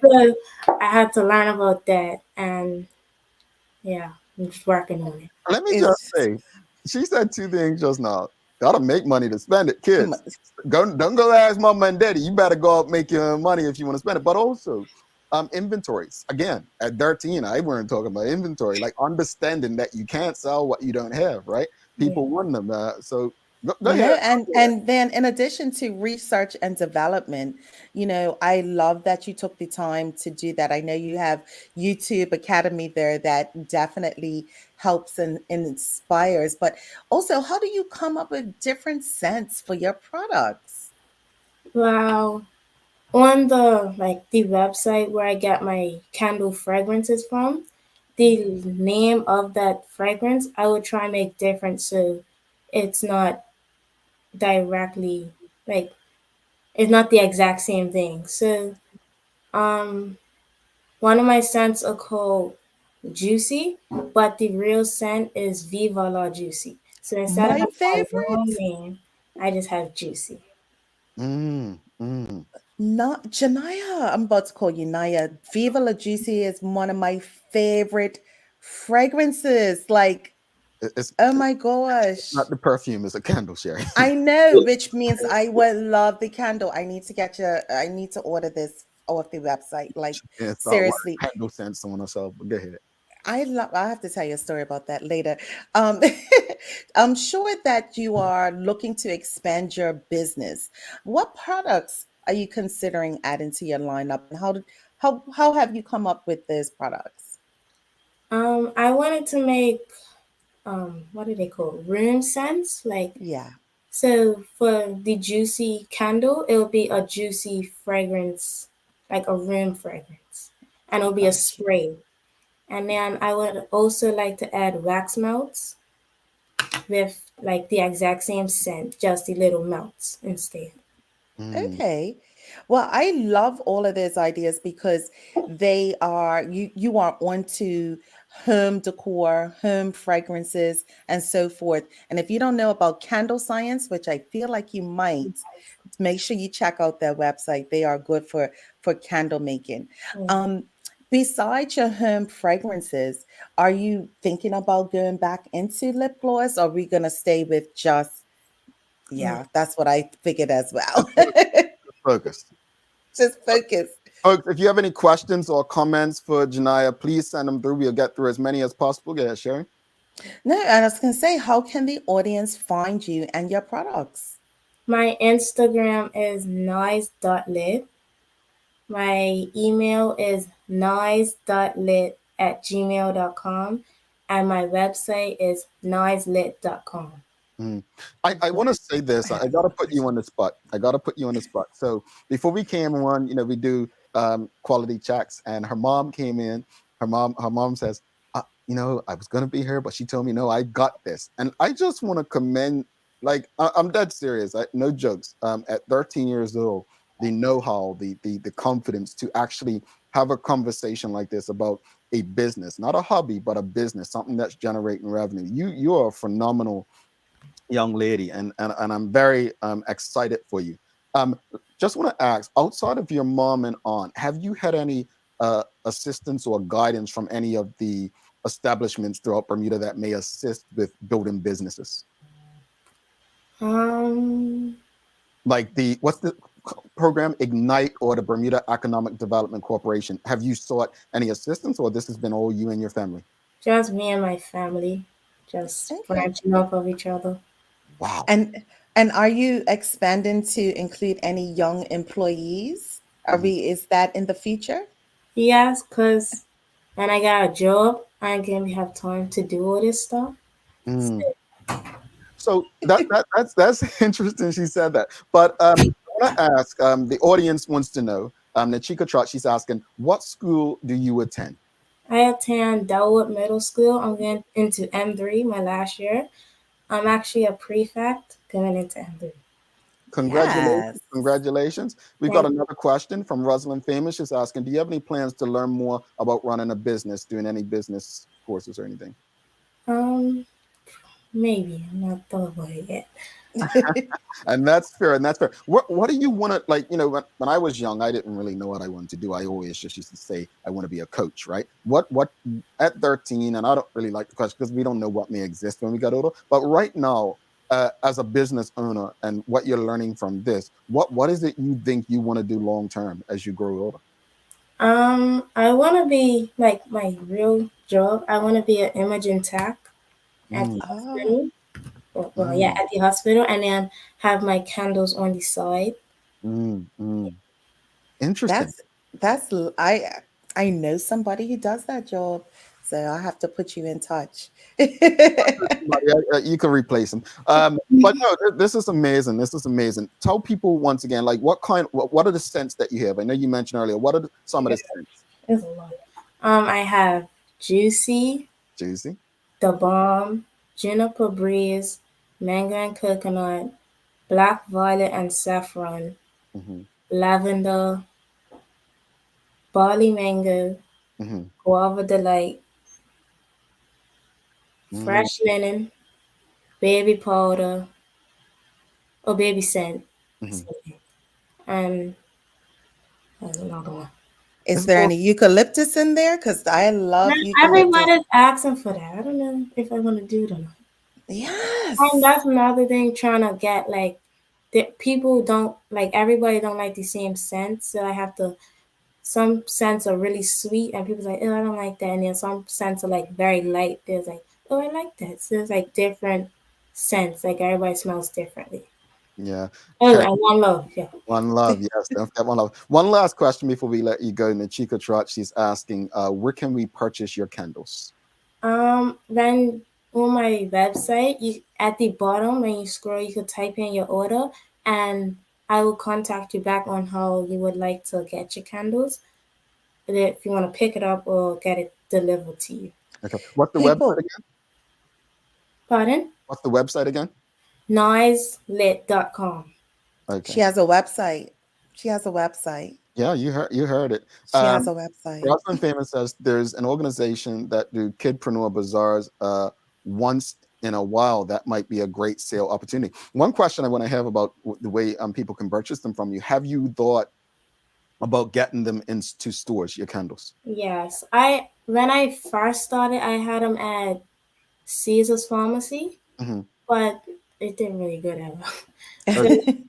So I had to learn about that and yeah, I'm just working on it. Let me just say, she said two things just now. Gotta make money to spend it, kids. Don't go ask mama and daddy. You better go out make your money if you want to spend it. But also, inventories. Again, at 13, I weren't talking about inventory. Like understanding that you can't sell what you don't have, right? People want them. So go ahead. And then in addition to research and development, I love that you took the time to do that. I know you have YouTube Academy there that definitely helps and inspires, but also how do you come up with different scents for your products? Wow. On the website where I get my candle fragrances from, the name of that fragrance I would try and make different so it's not directly like it's not the exact same thing. So one of my scents are called Juicy, but the real scent is Viva La Juicy. So instead of My having my long favorite? name, I just have Juicy. Not Janiya. I'm about to call you Naya. Viva La Juicy is one of my favorite fragrances. Like, It's oh my gosh. not the perfume, it's a candle, Sherry. I know, which means I would love the candle. I need to order this off the website. Like, Yeah, it's not seriously. candle scents on herself. But go ahead. I have to tell you a story about that later. Um, I'm sure that you are looking to expand your business. What products are you considering adding to your lineup, and how have you come up with these products? I wanted to make what do they call room scents? Like Yeah. so for the juicy candle, it'll be a juicy fragrance, like a room fragrance, and it'll be a spray. And then I would also like to add wax melts with like the exact same scent, just the little melts instead. Okay. Well, I love all of those ideas because they are you are onto home decor, home fragrances, and so forth. And if you don't know about candle science, which I feel like you might, make sure you check out their website. They are good for candle making. Um, Besides your home fragrances, are you thinking about going back into lip gloss, or are we gonna stay with just yeah, that's what I figured as well. Focus. Just focus. Folks, if you have any questions or comments for Janiya, please send them through. We'll get through as many as possible. Go ahead, Sharon. No, I was going to say, how can the audience find you and your products? My Instagram is nice.lit. My email is nice.lit@gmail.com. And my website is nicelit.com. I want to say this. I got to put you on the spot. So before we came on, we do quality checks, and her mom came in. Her mom says, I was going to be here, but she told me, no, I got this. And I just want to commend, like, I'm dead serious. No jokes. At 13 years old, the know-how, the confidence to actually have a conversation like this about a business, not a hobby, but a business, something that's generating revenue. You are a phenomenal young lady, and I'm very excited for you. Just want to ask, outside of your mom and aunt, have you had any assistance or guidance from any of the establishments throughout Bermuda that may assist with building businesses? Like what's the program, Ignite, or the Bermuda Economic Development Corporation? Have you sought any assistance, or this has been all you and your family? Just me and my family, just Okay. branching off of each other. Wow. And are you expanding to include any young employees? Is that in the future? Yes, because when I got a job, I ain't gonna have time to do all this stuff. So that's interesting. She said that, but I want to ask. The audience wants to know. Nachika Trot, she's asking, what school do you attend? I attend Delwood Middle School. I'm going into M3, my last year. I'm actually a prefect going into M3. Congratulations. Yes. Congratulations. We've got another question from Rosalind Famous. She's asking, do you have any plans to learn more about running a business, doing any business courses or anything? Maybe. I'm not thought about it yet. And that's fair. And that's fair. What do you want to, like, when I was young, I didn't really know what I wanted to do. I always just used to say I want to be a coach, right? What at 13, and I don't really like the question because we don't know what may exist when we get older, but right now, as a business owner and what you're learning from this, what is it you think you want to do long term as you grow older? I want to be, like, my real job, I want to be an imaging tech at the hospital. Well, yeah, at the hospital, and then have my candles on the side. Interesting. I know somebody who does that job, so I have to put you in touch. You can replace him. But no, this is amazing. This is amazing. Tell people once again, like, what are the scents that you have? I know you mentioned earlier. What are some of the scents? There's a lot. I have Juicy, The Bomb, Juniper Breeze, Mango and Coconut, Black Violet and Saffron, Lavender, Barley Mango, Guava Delight, Fresh Linen, Baby Powder, or Baby Scent, and there's another one. Is there any eucalyptus in there? Because I love eucalyptus. Everybody's asking for that. I don't know if I want to do it or not. Yes. And that's another thing, trying to get, like, people don't, like, everybody don't like the same scent. So I have to, some scents are really sweet and people's like, oh, I don't like that. And then some scents are, like, very light. There's like, oh, I like that. So there's, like, different scents. Like, everybody smells differently. Yeah. Oh, and One Love. Yeah. One Love. Yes. Don't forget One Love. One last question before we let you go. Nachika Trot, she's asking, where can we purchase your candles? Then on my website, at the bottom when you scroll, you could type in your order, and I will contact you back on how you would like to get your candles, if you want to pick it up or get it delivered to you. Okay. What's the website again? Pardon? What's the website again? noiselit.com. Okay. She has a website. Yeah, you heard it. She has a website. Rosalind Famous says there's an organization that do kidpreneur bazaars once in a while. That might be a great sale opportunity. One question I want to have about the way people can purchase them from you. Have you thought about getting them into stores, your candles? Yes. When I first started, I had them at Caesar's Pharmacy, but it didn't really go that well.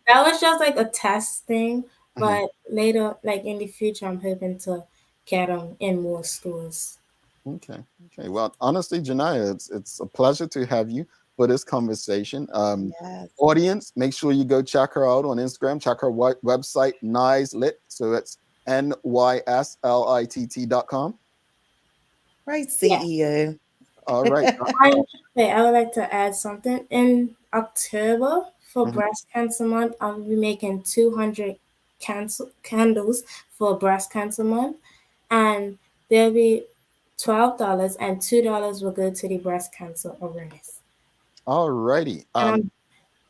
That was just like a test thing. But later, like in the future, I'm hoping to get them in more stores. Okay. Well, honestly, Jania, it's a pleasure to have you for this conversation. Yes. Audience, make sure you go check her out on Instagram. Check her website, Nyslit. So it's NYSLITT.com. Right, CEO. All right. I would like to add something. In October, for Breast Cancer Month, I'll be making 200 candles for Breast Cancer Month, and there'll be $12, and $2 will go to the breast cancer awareness. All righty. And I'm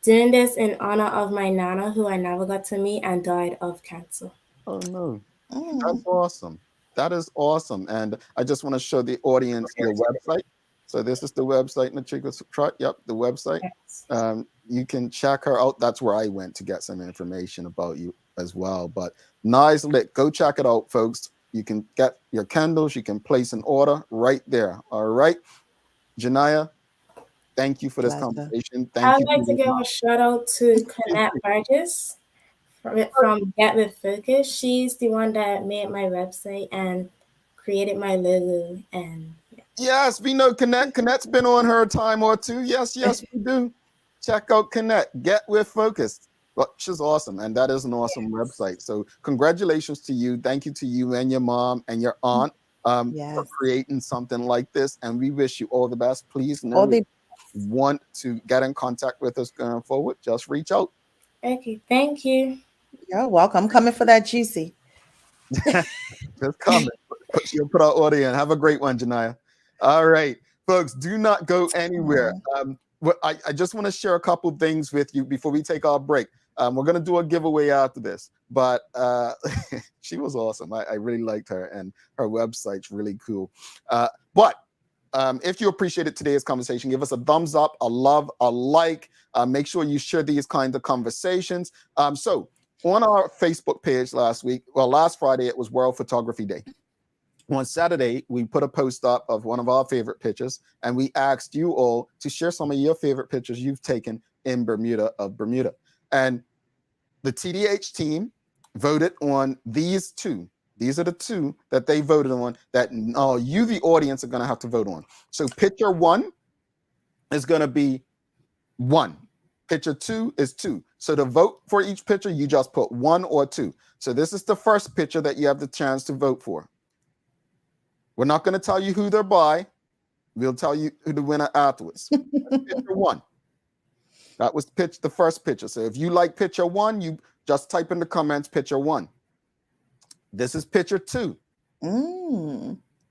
doing this in honor of my Nana, who I never got to meet and died of cancer. Oh, no. That's awesome. That is awesome. And I just want to show the audience your website. So this is the website, Natrika Trot. Yep, the website. Yes. You can check her out. That's where I went to get some information about you as well. But nice lit. Go check it out, folks. You can get your candles. You can place an order right there. All right. Janiya, thank you for this conversation. I'd like to give a shout out to Connect Burgess from Get With Focus. She's the one that made my website and created my logo. And yes, we know Connect. Connect's been on her a time or two. Yes, we do. Check out Connect. Get With Focus. Well, she's awesome, and that is an awesome website. So congratulations to you. Thank you to you and your mom and your aunt for creating something like this. And we wish you all the best. Please know want to get in contact with us going forward, just reach out. Okay, thank you. You're welcome. I'm coming for that juicy. Just coming. You'll put our order in. Have a great one, Janiya. All right, folks, do not go anywhere. I just want to share a couple things with you before we take our break. We're going to do a giveaway after this, but she was awesome. I really liked her, and her website's really cool. But if you appreciated today's conversation, give us a thumbs up, a love, a like. Make sure you share these kinds of conversations. So on our Facebook page last Friday, it was World Photography Day. On Saturday, we put a post up of one of our favorite pictures, and we asked you all to share some of your favorite pictures you've taken in Bermuda. And the TDH team voted on these two. These are the two that they voted on that you, the audience, are going to have to vote on. So picture 1 is going to be 1. Picture 2 is 2. So to vote for each picture, you just put 1 or 2. So this is the first picture that you have the chance to vote for. We're not going to tell you who they're by. We'll tell you who the winner afterwards. Picture 1. That was the first picture. So if you like picture 1, you just type in the comments picture 1. This is picture 2.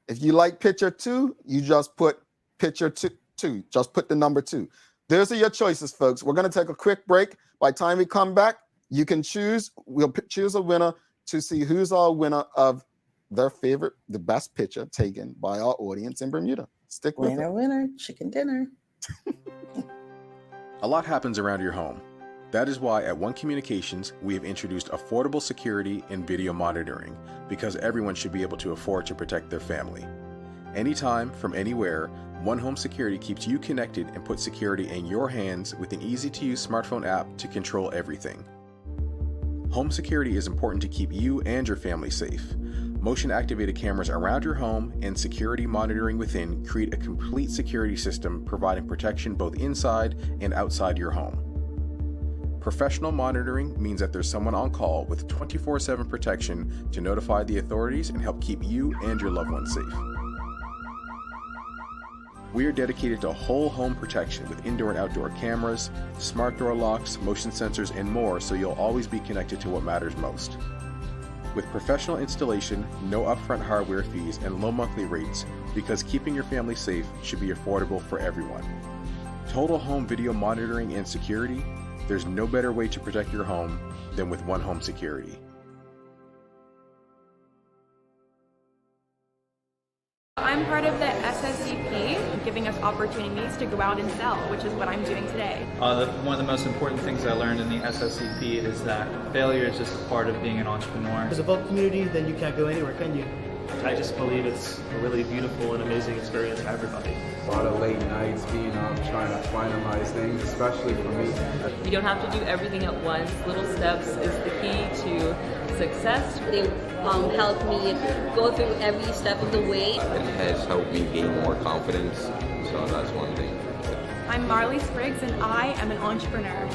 If you like picture 2, you just put picture 2. Just put the number 2. Those are your choices, folks. We're going to take a quick break. By the time we come back, you can choose. We'll choose a winner to see who's our winner of their favorite, the best picture taken by our audience in Bermuda. Stick with it. Winner, chicken dinner. A lot happens around your home. That is why at One Communications, we have introduced affordable security and video monitoring, because everyone should be able to afford to protect their family. Anytime, from anywhere, One Home Security keeps you connected and puts security in your hands with an easy-to-use smartphone app to control everything. Home security is important to keep you and your family safe. Motion-activated cameras around your home and security monitoring within create a complete security system providing protection both inside and outside your home. Professional monitoring means that there's someone on call with 24/7 protection to notify the authorities and help keep you and your loved ones safe. We are dedicated to whole home protection with indoor and outdoor cameras, smart door locks, motion sensors, and more, so you'll always be connected to what matters most. With professional installation, no upfront hardware fees, and low monthly rates, because keeping your family safe should be affordable for everyone. Total home video monitoring and security, there's no better way to protect your home than with One Home Security. I'm part of the SSCP, giving us opportunities to go out and sell, which is what I'm doing today. One of the most important things I learned in the SSCP is that failure is just a part of being an entrepreneur. As a vote community, then you can't go anywhere, can you? I just believe it's a really beautiful and amazing experience for everybody. A lot of late nights being up trying to finalize things, especially for me. You don't have to do everything at once. Little steps is the key to success. They helped me go through every step of the way. It has helped me gain more confidence, so that's one thing. I'm Marley Spriggs and I am an entrepreneur.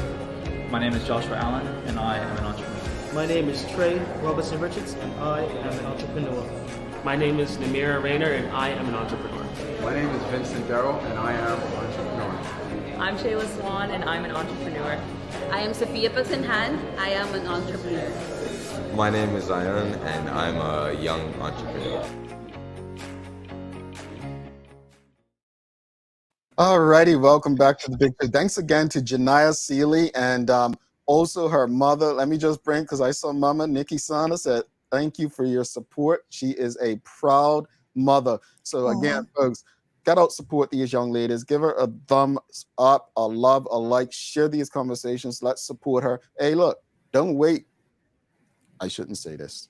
My name is Joshua Allen and I am an entrepreneur. My name is Trey Robertson Richards and I am an entrepreneur. My name is Namira Rayner and I am an entrepreneur. My name is Vincent Darrell and I am an entrepreneur. I'm Shayla Swan and I'm an entrepreneur. I am Sophia Paxenhan. I am an entrepreneur. My name is Zion and I'm a young entrepreneur. All righty, welcome back to the Big Two. Thanks again to Jania Seeley and also her mother. Let me just bring, because I saw Mama Nikki Sana said, thank you for your support. She is a proud mother. So again, folks, get out, support these young ladies. Give her a thumbs up, a love, a like. Share these conversations. Let's support her. Hey, look, don't wait. I shouldn't say this.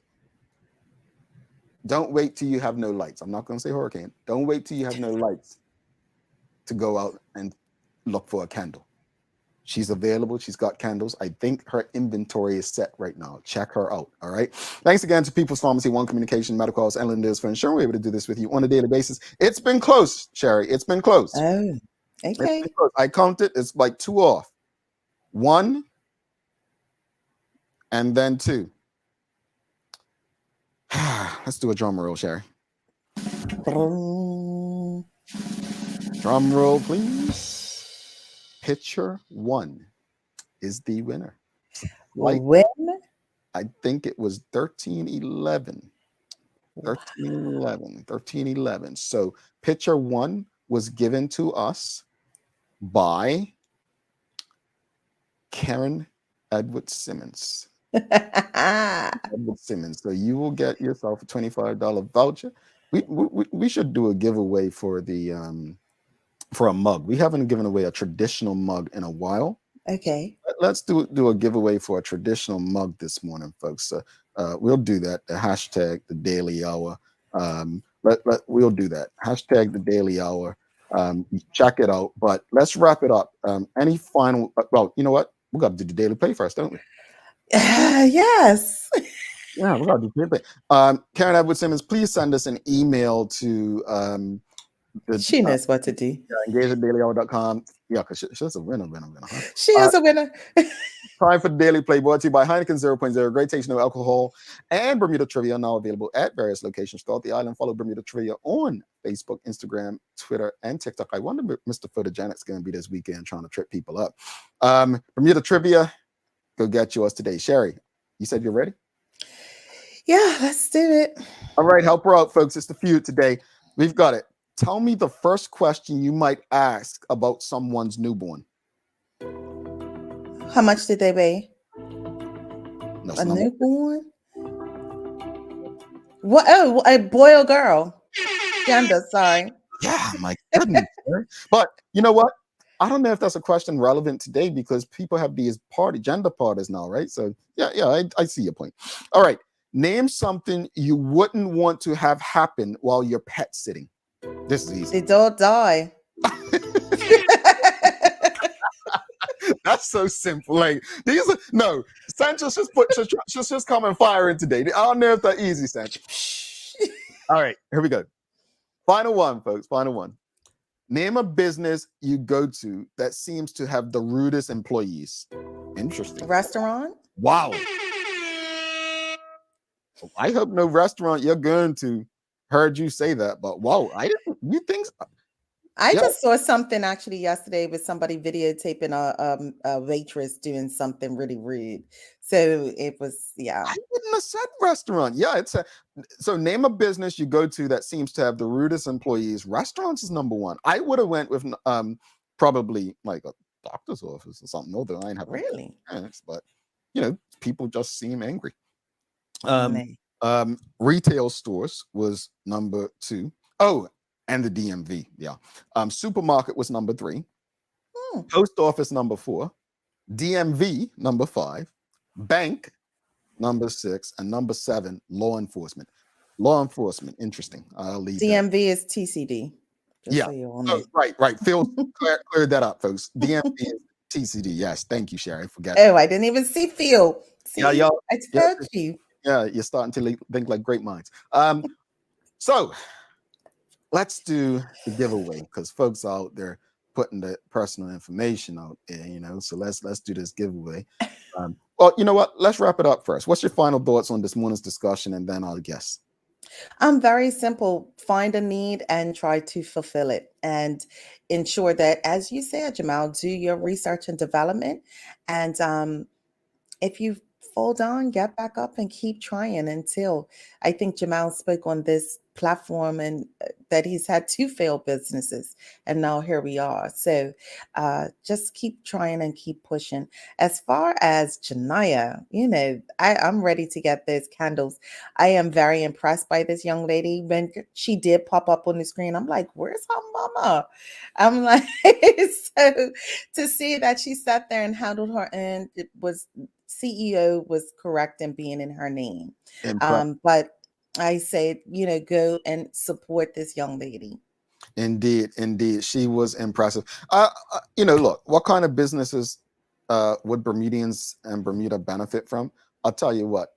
Don't wait till you have no lights. I'm not going to say hurricane. Don't wait till you have no lights to go out and look for a candle. She's available. She's got candles. I think her inventory is set right now. Check her out. All right. Thanks again to People's Pharmacy, One Communication, Medical House, and Lenders for ensuring we're able to do this with you on a daily basis. It's been close, Sherry. It's been close. Oh, okay. Close. I counted. It's like 2 off. 1 and then 2. Let's do a drum roll, Sherry. Drum roll, please. Picture 1 is the winner. Like, when? I think it was 1311. 1311. So picture 1 was given to us by Karen Edward Simmons. Edward Simmons. So you will get yourself a $25 voucher. We should do a giveaway for the for a mug. We haven't given away a traditional mug in a while. Okay. Let's do a giveaway for a traditional mug this morning, folks. We'll do that. The hashtag the Daily Hour. We'll do that. Hashtag the Daily Hour. Check it out. But let's wrap it up. Any final? Well, you know what? We got to do the Daily Play first, don't we? Yes. Yeah, we got to do the Daily Play. Karen Edward Simmons, please send us an email to she knows what to do. engage@dailyhour.com. Yeah, because she's a winner. Huh? She is a winner. Time for the Daily Play, brought to you by Heineken 0.0, great taste, no alcohol, and Bermuda Trivia, now available at various locations throughout the island. Follow Bermuda Trivia on Facebook, Instagram, Twitter, and TikTok. I wonder if Mr. Photogenic's going to be this weekend trying to trip people up. Bermuda Trivia, go get yours today. Sherry, you said you're ready? Yeah, let's do it. All right, help her out, folks. It's the feud today. We've got it. Tell me the first question you might ask about someone's newborn. How much did they weigh? That's a not newborn? What? Oh, a boy or girl? Gender, sorry. Yeah, my goodness. But you know what? I don't know if that's a question relevant today because people have these gender parties now, right? So yeah, I see your point. All right. Name something you wouldn't want to have happen while you're pet sitting. This is easy. They don't die. That's so simple. Like these are no. Sanchez just come and fire in today. I don't know if that's easy, Sanchez. All right, here we go. Final one, folks. Final one. Name a business you go to that seems to have the rudest employees. Interesting. Restaurant? Wow. I hope no restaurant you're going to heard you say that, but wow, I didn't. You think? I just saw something actually yesterday with somebody videotaping a waitress doing something really rude. So it was, yeah. I wouldn't have said restaurant. Yeah, so name a business you go to that seems to have the rudest employees. Restaurants is number 1. I would have went with probably like a doctor's office or something. Although I ain't have really, but people just seem angry. Retail stores was number 2. Oh, and the DMV. Yeah. Supermarket was number 3. Post office number 4. DMV number 5. Bank number 6. And number 7, law enforcement. Law enforcement. Interesting. I'll leave DMV is TCD. Yeah. So right. Phil cleared that up, folks. DMV is TCD. Yes. Thank you, Sherry. Forget. Oh, I didn't even see Phil. See, yeah, y'all. I told you. Yeah, you're starting to think like great minds. So let's do the giveaway because folks out there putting the personal information out there, so let's do this giveaway. Well, you know what? Let's wrap it up first. What's your final thoughts on this morning's discussion? And then I'll guess. Very simple. Find a need and try to fulfill it and ensure that, as you said, Jamal, do your research and development. And if you fall down, get back up and keep trying until I think Jamal spoke on this platform, and that he's had 2 failed businesses, and now here we are. So just keep trying and keep pushing. As far as Janiya, I'm ready to get those candles. I am very impressed by this young lady. When she did pop up on the screen, I'm like, where's her mama? I'm like, so to see that she sat there and handled her, and it was CEO was correct in being in her name. But I said, go and support this young lady. Indeed. She was impressive. Look, what kind of businesses would Bermudians and Bermuda benefit from? I'll tell you what,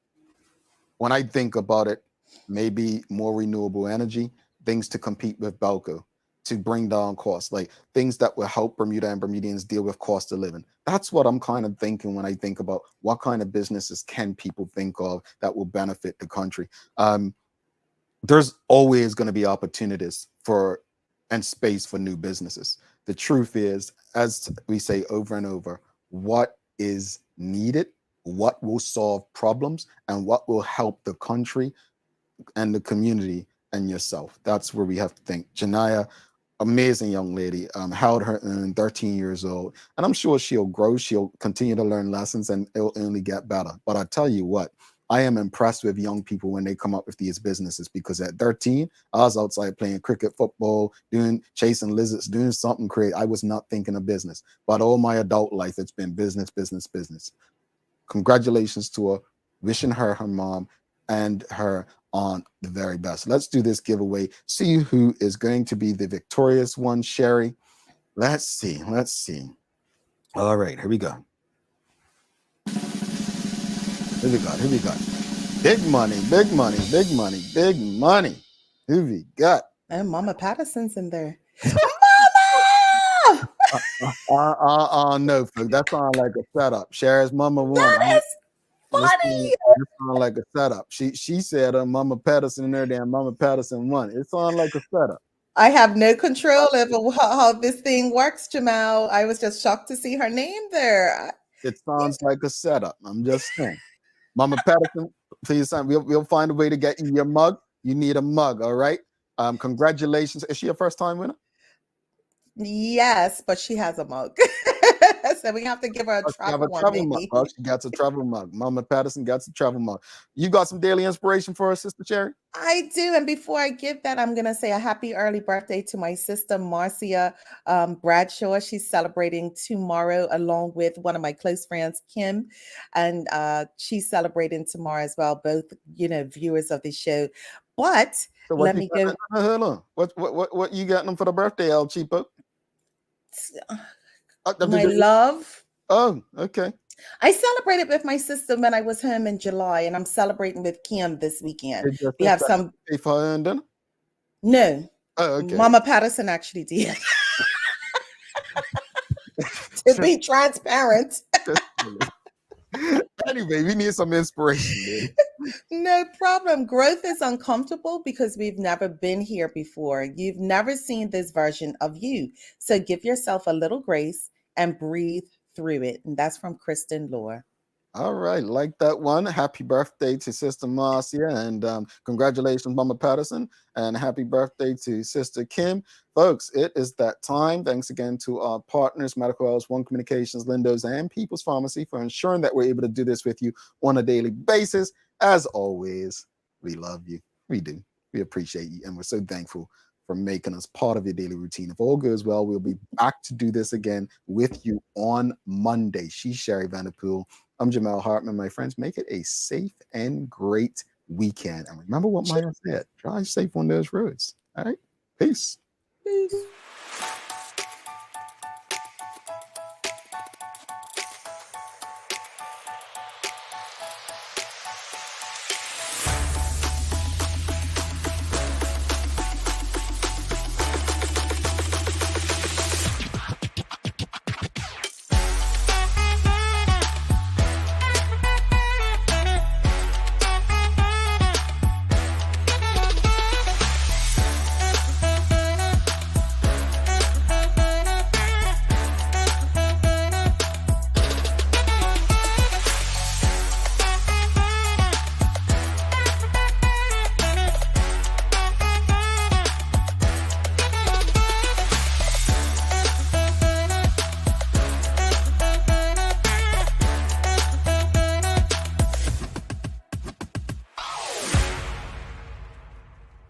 when I think about it, maybe more renewable energy, things to compete with Belco, to bring down costs, like things that will help Bermuda and Bermudians deal with cost of living. That's what I'm kind of thinking when I think about what kind of businesses can people think of that will benefit the country. There's always going to be opportunities for and space for new businesses. The truth is, as we say over and over, what is needed, what will solve problems, and what will help the country and the community and yourself. That's where we have to think. Janiya, amazing young lady, held her own, 13 years old, and I'm sure she'll grow. She'll continue to learn lessons, and it'll only get better. But I tell you what, I am impressed with young people when they come up with these businesses, because at 13, I was outside playing cricket, football, chasing lizards, doing something creative. I was not thinking of business, but all my adult life, it's been business, business, business. Congratulations to her, wishing her, her mom, and her aunt the very best. Let's do this giveaway. See who is going to be the victorious one, Sherry. Let's see. All right, here we go. Here we go. Big money. Who we got? And Mama Patterson's in there. Mama! No, folks. That sounds like a setup. Sherry's mama won. That is funny. That sounds like a setup. She said Mama Patterson and everything. Mama Patterson won. It sounds like a setup. I have no control over how this thing works, Jamal. I was just shocked to see her name there. It sounds like a setup. I'm just saying. Mama Patterson, please, we'll find a way to get you your mug. You need a mug, all right? Congratulations. Is she a first-time winner? Yes, but she has a mug. So we have to give her a travel mug. Oh, she got a travel mug. Mama Patterson got a travel mug. You got some daily inspiration for us, Sister Cherry? I do. And before I give that, I'm going to say a happy early birthday to my sister, Marcia Bradshaw. She's celebrating tomorrow along with one of my close friends, Kim. And she's celebrating tomorrow as well, both, viewers of the show. But so let me go. Hold on. What you got them for the birthday, El Cheapo? My love. Oh, okay. I celebrated with my sister when I was home in July, and I'm celebrating with Kim this weekend. We have some. For her and dinner? No. Oh, okay. Mama Patterson actually did. To be transparent. Anyway, we need some inspiration. No problem. Growth is uncomfortable because we've never been here before. You've never seen this version of you. So give yourself a little grace and breathe through it. And that's from Kristen Lore. All right, like that one. Happy birthday to Sister Marcia, and congratulations, Mama Patterson, and happy birthday to Sister Kim. Folks, it is that time. Thanks again to our partners, Medical Health, One Communications, Lindo's, and People's Pharmacy for ensuring that we're able to do this with you on a daily basis. As always, we love you. We do. We appreciate you, and we're so thankful for making us part of your daily routine. If all goes well, we'll be back to do this again with you on Monday. She's Sherry Vanderpool. I'm Jamal Hartman. My friends, make it a safe and great weekend. And remember what Maya said, drive safe on those roads. All right, peace. Peace.